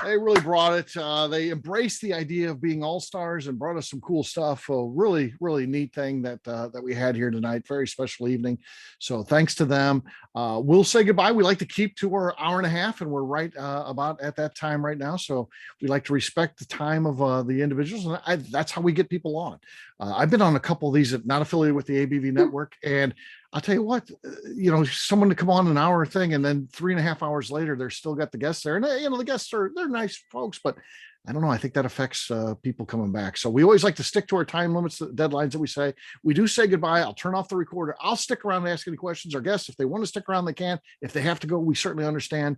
They really brought it. They embraced the idea of being all-stars and brought us some cool stuff. A really, really neat thing that we had here tonight. Very special evening. So thanks to them. We'll say goodbye. We like to keep to our hour and a half, and we're right about at that time right now. So we like to respect the time of the individuals, and that's how we get people on. I've been on a couple of these that not affiliated with the ABV network, and I'll tell you what, someone to come on an hour thing, and then 3.5 hours later, they're still got the guests there. And the guests they're nice folks, but I don't know. I think that affects people coming back. So we always like to stick to our time limits, the deadlines that we say. We do say goodbye. I'll turn off the recorder. I'll stick around and ask any questions. Our guests, if they want to stick around, they can. If they have to go, we certainly understand.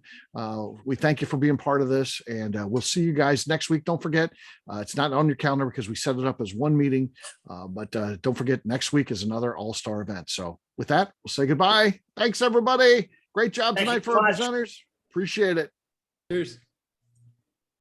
We thank you for being part of this, and we'll see you guys next week. Don't forget, it's not on your calendar because we set it up as one meeting, but don't forget, next week is another all-star event. So with that, we'll say goodbye. Thanks, everybody. Great job tonight for our presenters. Appreciate it. Cheers.